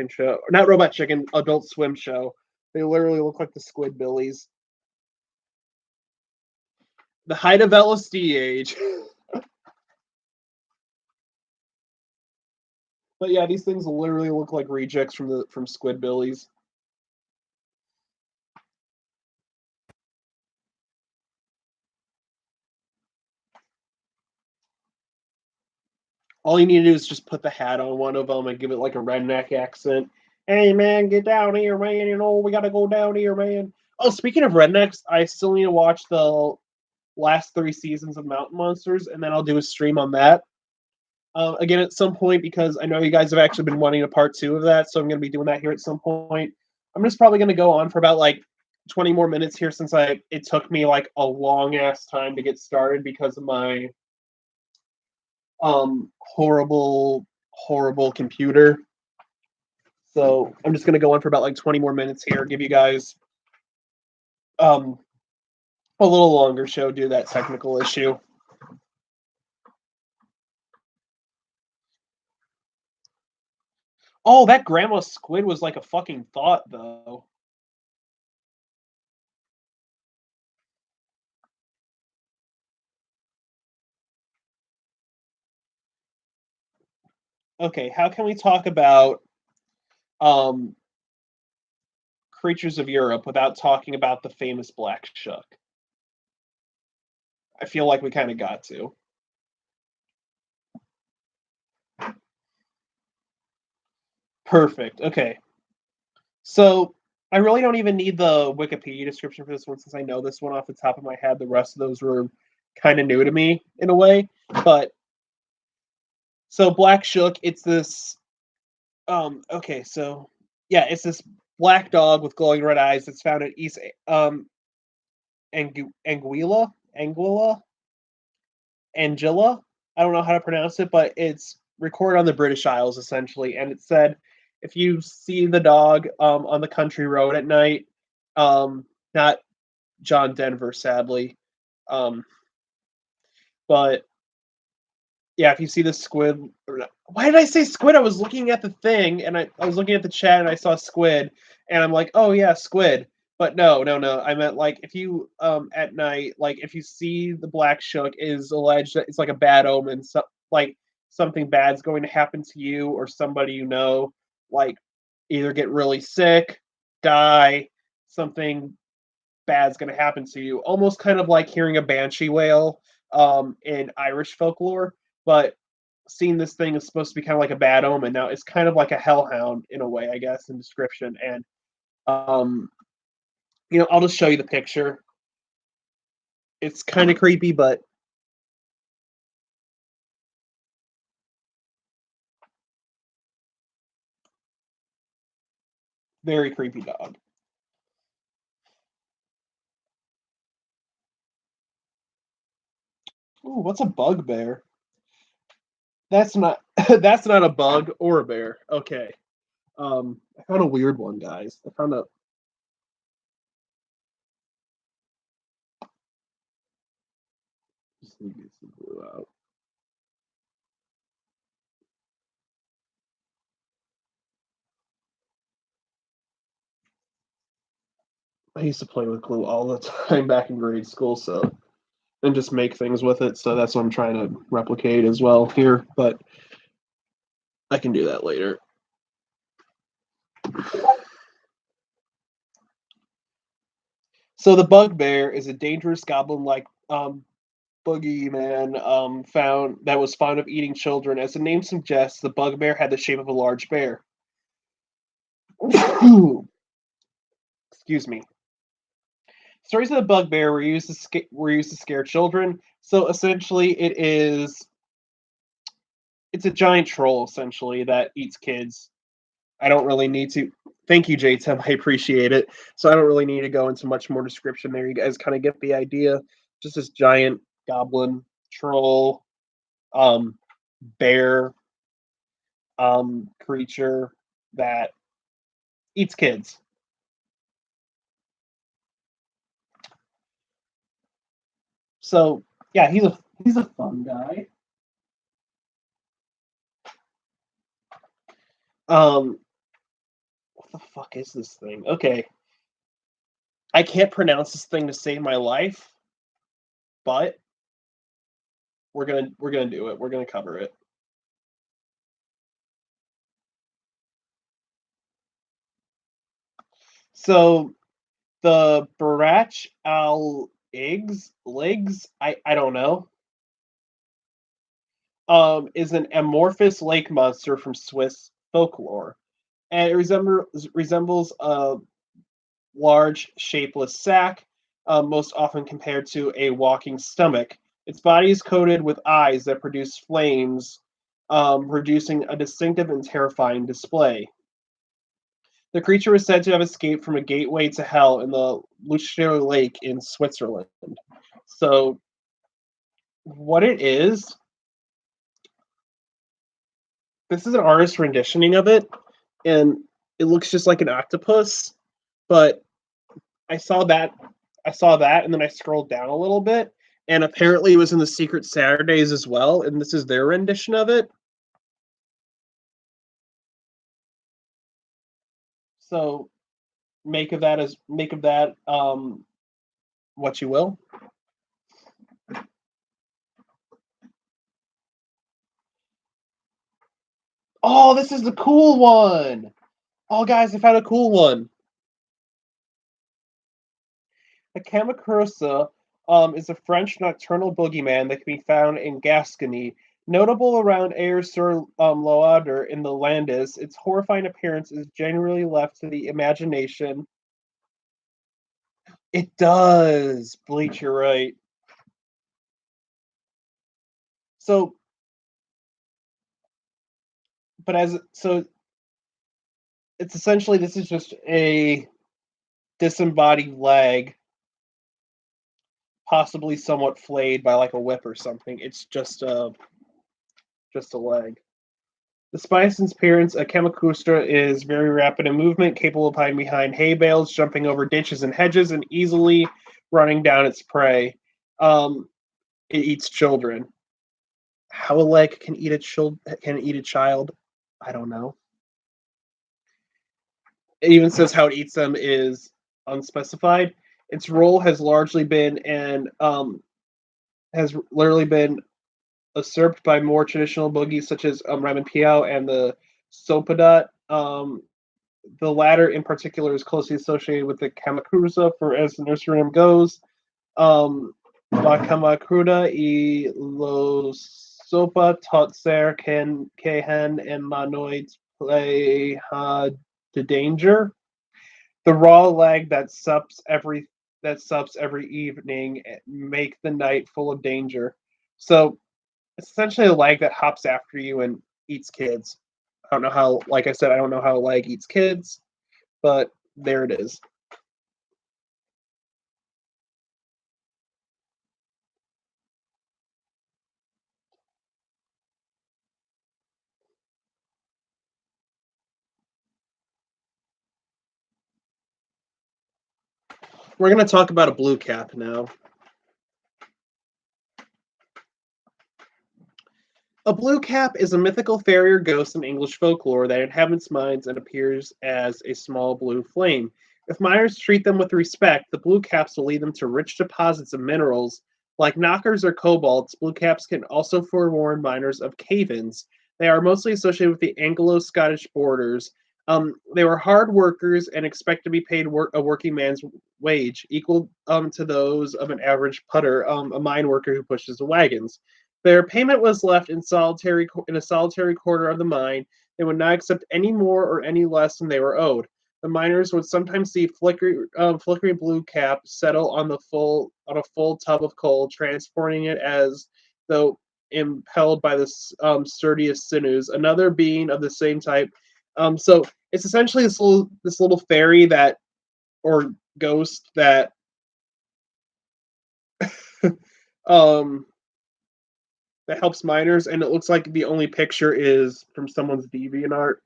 show. Not Robot Chicken, Adult Swim show. They literally look like the Squidbillies. The height of LSD age. But yeah, these things literally look like rejects from Squidbillies. All you need to do is just put the hat on one of them and give it like a redneck accent. Hey man, get down here, man. You know, we gotta go down here, man. Oh, speaking of rednecks, I still need to watch the last 3 seasons of Mountain Monsters, and then I'll do a stream on that. again at some point, because I know you guys have actually been wanting a part 2 of that, so I'm going to be doing that here at some point. I'm just probably going to go on for about like 20 more minutes here, since it took me like a long ass time to get started because of my horrible computer. So I'm just going to go on for about like 20 more minutes here, give you guys a little longer show due to that technical issue. Oh, that grandma squid was like a fucking thought, though. Okay, how can we talk about um, creatures of Europe without talking about the famous black shuck? I feel like we kind of got to. Perfect. Okay. So I really don't even need the Wikipedia description for this one, since I know this one off the top of my head. The rest of those were kind of new to me in a way. But so black shook, it's this okay, so yeah, it's this black dog with glowing red eyes that's found in East Anguilla, Angela. I don't know how to pronounce it, but it's recorded on the British Isles essentially, and it said if you see the dog on the country road at night, not John Denver, sadly, um, but yeah, if you see the squid, why did I say squid? I was looking at the thing, and I was looking at the chat, and I saw squid, and I'm like, oh yeah, squid. But no. I meant like if you at night, like if you see the black shook, is alleged that it's like a bad omen, so like something bad's going to happen to you or somebody you know, like either get really sick, die, something bad's going to happen to you. Almost kind of like hearing a banshee wail in Irish folklore, but seeing this thing is supposed to be kind of like a bad omen. Now it's kind of like a hellhound in a way, I guess, in description. And I'll just show you the picture. It's kind of creepy, but very creepy dog. Ooh, what's a bugbear? That's not that's not a bug or a bear. Okay. I found a weird one, guys. I found a just need to get some glue out. I used to play with glue all the time back in grade school, so and just make things with it. So that's what I'm trying to replicate as well here, but I can do that later. So the bugbear is a dangerous goblin-like boogeyman found that was fond of eating children. As the name suggests, the bugbear had the shape of a large bear. Excuse me. Stories of the bugbear were used to scare children. So essentially, it's a giant troll essentially that eats kids. I don't really need to. Thank you, JTM. I appreciate it. So I don't really need to go into much more description there. You guys kind of get the idea. Just this giant goblin troll, um, bear, creature that eats kids. So yeah, he's a fun guy. What the fuck is this thing? Okay, I can't pronounce this thing to save my life, but we're gonna do it. We're gonna cover it. So the Barach al Ligs, I don't know, is an amorphous lake monster from Swiss folklore, and it resembles a large, shapeless sac, most often compared to a walking stomach. Its body is coated with eyes that produce flames producing a distinctive and terrifying display. The creature was said to have escaped from a gateway to hell in the Lucero Lake in Switzerland. So, what it is, this is an artist renditioning of it, and it looks just like an octopus. But I saw that, and then I scrolled down a little bit, and apparently it was in the Secret Saturdays as well, and this is their rendition of it. So, make of that what you will. Oh, this is the cool one. Oh, guys, I found a cool one. A Kamakura is a French nocturnal boogeyman that can be found in Gascony. Notable around Aire-sur-Loire in the Landes, its horrifying appearance is generally left to the imagination. It does. Bleach, you're right. So, it's essentially, this is just a disembodied leg, possibly somewhat flayed by like a whip or something. It's just a leg. Despite its appearance, a Kamakustra is very rapid in movement, capable of hiding behind hay bales, jumping over ditches and hedges, and easily running down its prey. It eats children. How a leg can eat a child, I don't know. It even says how it eats them is unspecified. Its role has largely been and has literally been usurped by more traditional boogies such as Ramen Piao and the Sopadot. The latter, in particular, is closely associated with the Kamakura, for as the nursery rhyme goes, La Kamakura y los sopa totser kehen and manoids play the danger. The raw leg that sups every evening make the night full of danger. So it's essentially a leg that hops after you and eats kids. I don't know how, like I said, I don't know how a leg eats kids, but there it is. We're going to talk about a blue cap now. A blue cap is a mythical fairy or ghost in English folklore that inhabits mines and appears as a small blue flame. If miners treat them with respect, the blue caps will lead them to rich deposits of minerals. Like knockers or cobalts, blue caps can also forewarn miners of cave-ins. They are mostly associated with the Anglo-Scottish borders. They were hard workers and expect to be paid a working man's wage, equal to those of an average putter, a mine worker who pushes the wagons. Their payment was left in a solitary corner of the mine. They would not accept any more or any less than they were owed. The miners would sometimes see flickering blue cap settle on a full tub of coal, transporting it as though impelled by the sturdiest sinews. Another being of the same type. So it's essentially this little fairy that or ghost that um that helps miners, and it looks like the only picture is from someone's DeviantArt.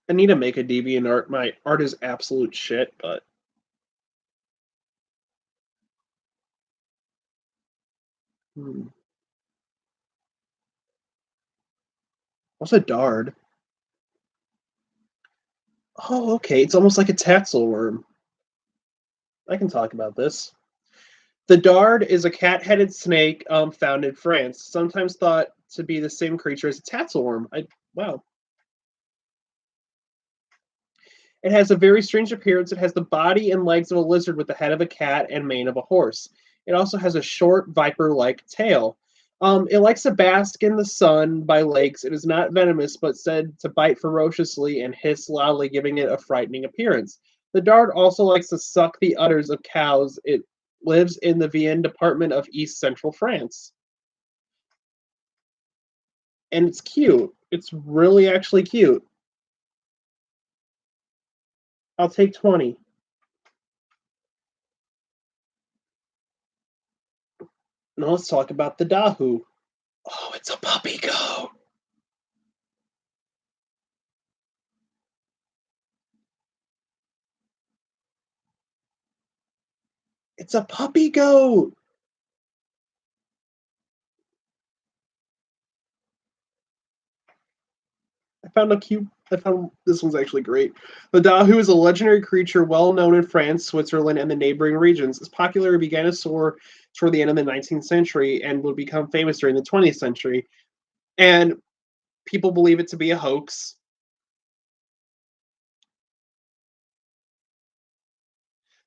I need to make a DeviantArt. My art is absolute shit, but hmm. What's a dard? Oh, okay. It's almost like a taxel worm. I can talk about this. The dard is a cat-headed snake found in France, sometimes thought to be the same creature as a tatzelworm. Wow. It has a very strange appearance. It has the body and legs of a lizard with the head of a cat and mane of a horse. It also has a short viper-like tail. It likes to bask in the sun by lakes. It is not venomous, but said to bite ferociously and hiss loudly, giving it a frightening appearance. The dart also likes to suck the udders of cows. It lives in the Vienne department of East Central France. And it's cute. It's really actually cute. I'll take 20. Now let's talk about the Dahu. Oh, it's a puppy goat. It's a puppy goat. I found this one's actually great. The Dahu is a legendary creature well known in France, Switzerland, and the neighboring regions. Its popularity began to soar toward the end of the 19th century and would become famous during the 20th century. And people believe it to be a hoax.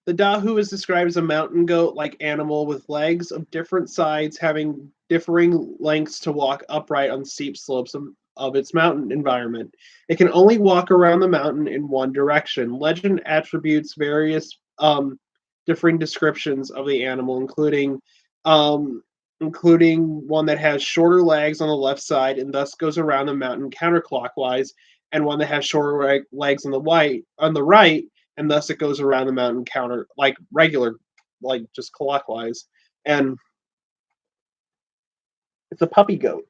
The Dahu is described as a mountain goat like animal with legs of different sides having differing lengths to walk upright on steep slopes of its mountain environment. It can only walk around the mountain in one direction. Legend attributes various differing descriptions of the animal, um, including one that has shorter legs on the left side and thus goes around the mountain counterclockwise, and one that has shorter legs on the right and thus it goes around the mountain counter like regular, like just clockwise. And it's a puppy goat.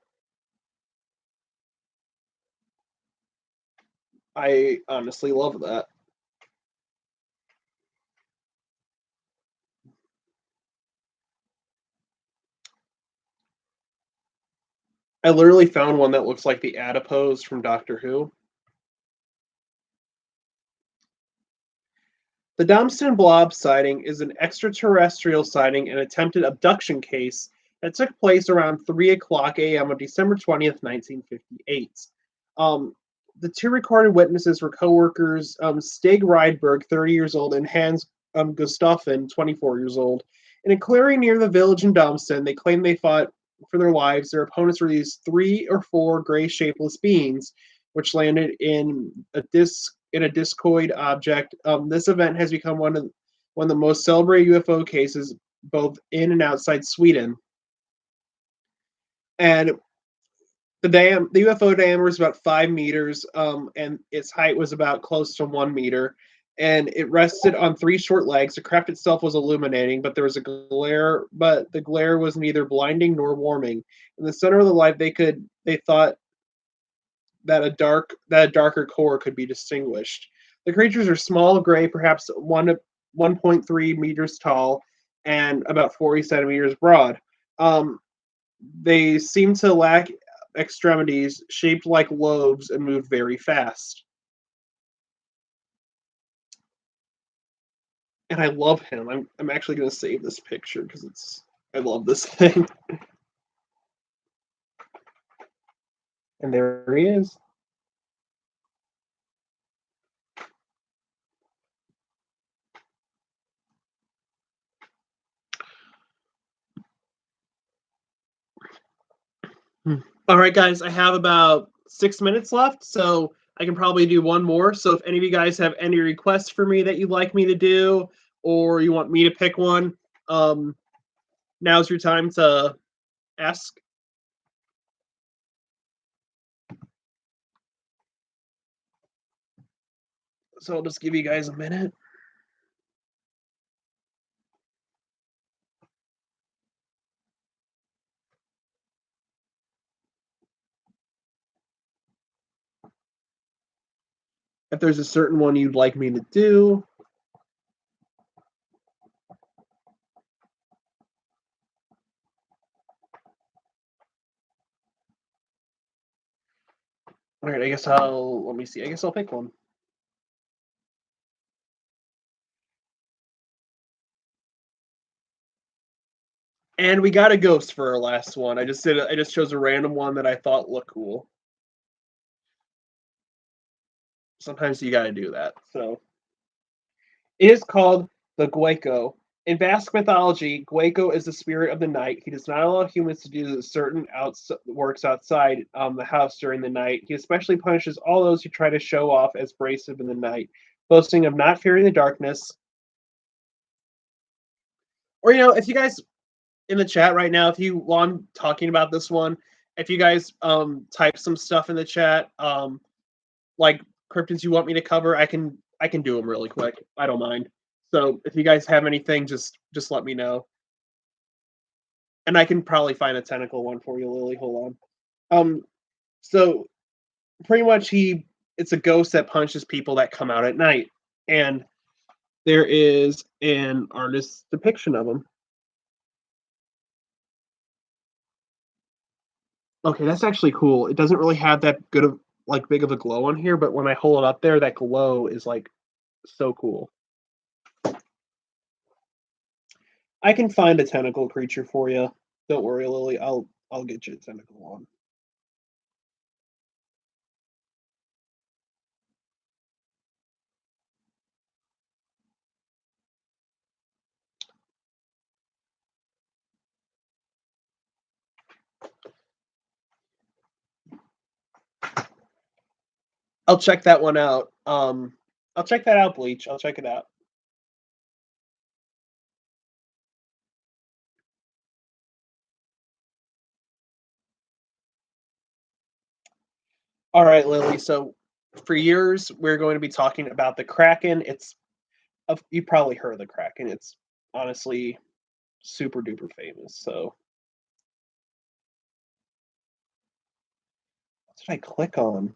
I honestly love that. I literally found one that looks like the adipose from Doctor Who. The Domston Blob sighting is an extraterrestrial sighting and attempted abduction case that took place around 3 o'clock a.m. on December 20th, 1958. Um, the two recorded witnesses were co-workers Stig Rydberg, 30 years old, and Hans Gustafsson, 24 years old. In a clearing near the village in Domston, they claimed they fought for their lives. Their opponents were these 3 or 4 gray shapeless beings, which landed in a discoid object. This event has become one of the most celebrated UFO cases both in and outside Sweden. And the UFO diameter was about 5 meters, and its height was about close to 1 meter. And it rested on 3 short legs. The craft itself was illuminating, but there was a glare. But the glare was neither blinding nor warming. In the center of the light, they thought that a darker core could be distinguished. The creatures are small, gray, perhaps 1.3 meters tall, and about 40 centimeters broad. Um, they seem to lack extremities, shaped like lobes, and move very fast. And I love him. I'm actually going to save this picture because I love this thing. And there he is. All right, guys, I have about 6 minutes left, so I can probably do one more. So if any of you guys have any requests for me that you'd like me to do, or you want me to pick one, um, now's your time to ask. So I'll just give you guys a minute. If there's a certain one you'd like me to do. All right, let me see. I guess I'll pick one. And we got a ghost for our last one. I just chose a random one that I thought looked cool. Sometimes you got to do that. So it is called the Gueco. In Basque mythology, Gueco is the spirit of the night. He does not allow humans to do certain works outside the house during the night. He especially punishes all those who try to show off as brave in the night. boasting of not fearing the darkness. Or if you guys in the chat right now, if you want talking about this one, if you guys type some stuff in the chat, like cryptids you want me to cover, I can do them really quick. I don't mind. So if you guys have anything, just let me know, and I can probably find a tentacle one for you, Lily. Hold on. So pretty much it's a ghost that punches people that come out at night, and there is an artist's depiction of him. Okay, that's actually cool. It doesn't really have that good of big of a glow on here, but when I hold it up there, that glow is like so cool. I can find a tentacle creature for you. Don't worry, Lily. I'll get you a tentacle one. I'll check that one out. I'll check that out, Bleach. I'll check it out. All right, Lily. So for years, we're going to be talking about the Kraken. You probably heard of the Kraken. It's honestly super duper famous. So what did I click on?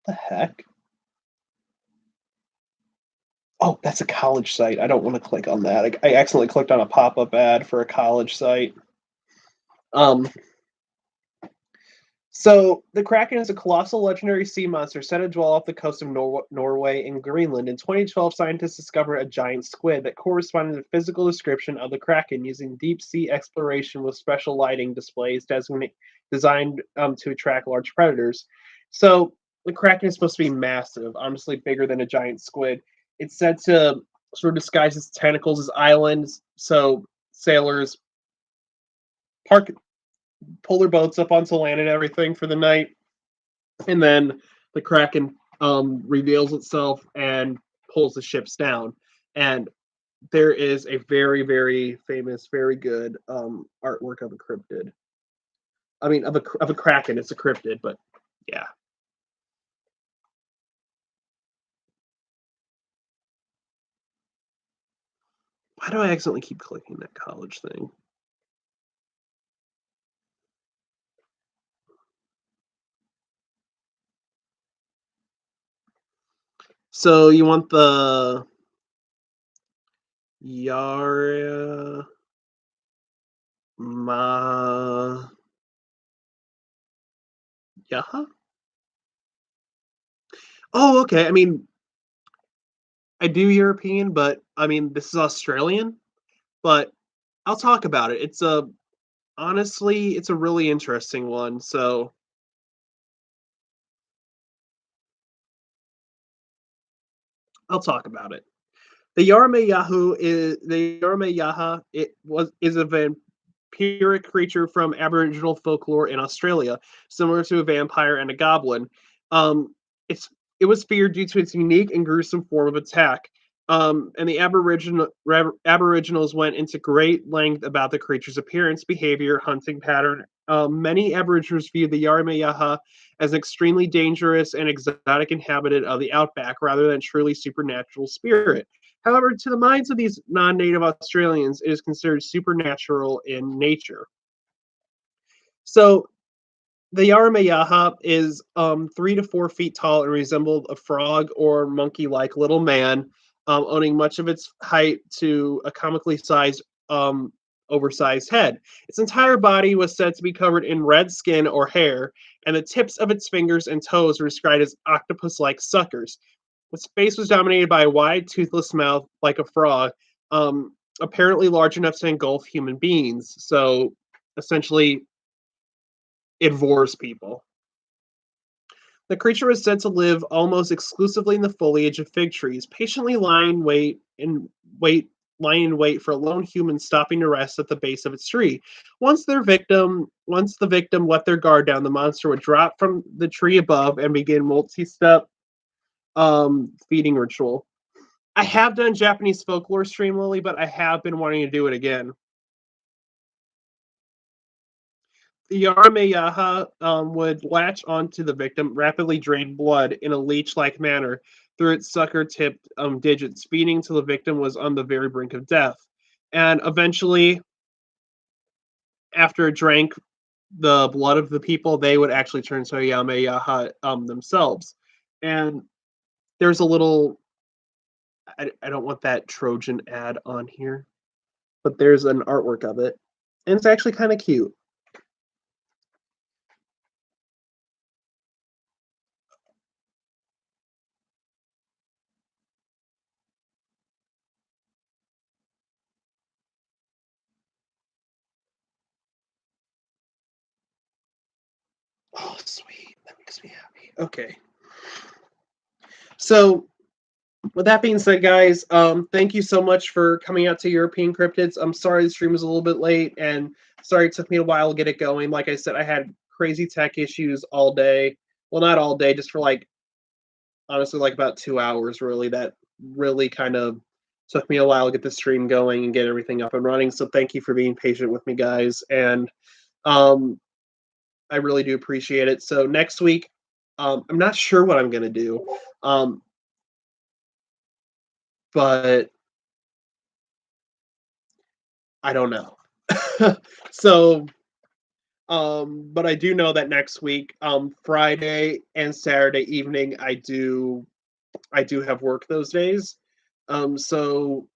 What the heck? Oh, that's a college site. I don't want to click on that. I accidentally clicked on a pop-up ad for a college site. So the Kraken is a colossal legendary sea monster said to dwell off the coast of Norway and Greenland. In 2012, scientists discovered a giant squid that corresponded to the physical description of the Kraken using deep-sea exploration with special lighting displays designed to attract large predators. So the Kraken is supposed to be massive, honestly bigger than a giant squid. It's said to sort of disguise its tentacles as islands, so sailors pull their boats up onto land and everything for the night, and then the Kraken reveals itself and pulls the ships down. And there is a very, very famous, very good artwork of a cryptid. I mean, of a Kraken. It's a cryptid, but yeah. Why do I accidentally keep clicking that college thing? So you want the Yara Ma Yaha? Oh, okay. I mean, I do European, but I mean, this is Australian, but I'll talk about it. Honestly, it's a really interesting one. So I'll talk about it. The Yaramayaha. Is a vampiric creature from Aboriginal folklore in Australia, similar to a vampire and a goblin. Um, it was feared due to its unique and gruesome form of attack. And the Aboriginals went into great length about the creature's appearance, behavior, hunting pattern. Many Aboriginals viewed the Yaramayaha as an extremely dangerous and exotic inhabitant of the outback rather than truly supernatural spirit. However, to the minds of these non native Australians, it is considered supernatural in nature. So, the Yaramayaha is 3 to 4 feet tall and resembled a frog or monkey like little man, owning much of its height to a comically sized, oversized head. Its entire body was said to be covered in red skin or hair, and the tips of its fingers and toes were described as octopus like suckers. Its face was dominated by a wide, toothless mouth like a frog, apparently large enough to engulf human beings. So essentially, it devours people. The creature was said to live almost exclusively in the foliage of fig trees, patiently lying in wait for a lone human stopping to rest at the base of its tree. Once the victim let their guard down, the monster would drop from the tree above and begin multi-step feeding ritual. I have done Japanese folklore stream, Lily, but I have been wanting to do it again. The Yarameyaha would latch onto the victim, rapidly drain blood in a leech-like manner through its sucker-tipped digits, feeding till the victim was on the very brink of death. And eventually, after it drank the blood of the people, they would actually turn to Yarameyaha themselves. And there's a little... I don't want that Trojan ad on here, but there's an artwork of it. And it's actually kind of cute. Oh, sweet. That makes me happy. Okay. So, with that being said, guys, thank you so much for coming out to European Cryptids. I'm sorry the stream was a little bit late, and sorry it took me a while to get it going. Like I said, I had crazy tech issues all day. Well, not all day, just for honestly, about 2 hours, really. That really kind of took me a while to get the stream going and get everything up and running. So thank you for being patient with me, guys. And I really do appreciate it. So next week, I'm not sure what I'm going to do. But I don't know. So, but I do know that next week, Friday and Saturday evening, I do have work those days. So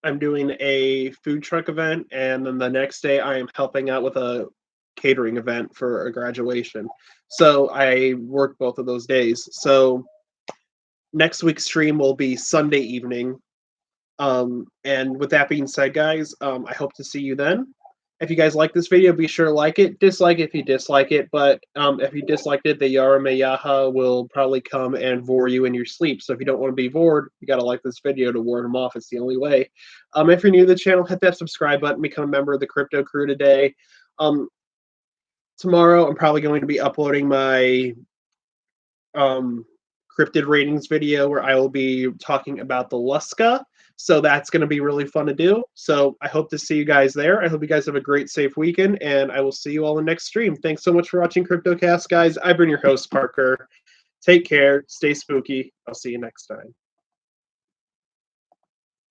I'm doing a food truck event, and then the next day I am helping out with a catering event for a graduation. So I work both of those days. So next week's stream will be Sunday evening. And with that being said, guys, I hope to see you then. If you guys like this video, be sure to like it. Dislike if you dislike it, but if you disliked it, the Yarameyaha will probably come and vore you in your sleep. So if you don't want to be vored, you got to like this video to ward them off. It's the only way. If you're new to the channel, hit that subscribe button, become a member of the Crypto Crew today. Tomorrow, I'm probably going to be uploading my cryptid ratings video where I will be talking about the Luska. So that's going to be really fun to do. So I hope to see you guys there. I hope you guys have a great, safe weekend, and I will see you all in the next stream. Thanks so much for watching Cryptocast, guys. I've been your host, Parker. Take care. Stay spooky. I'll see you next time.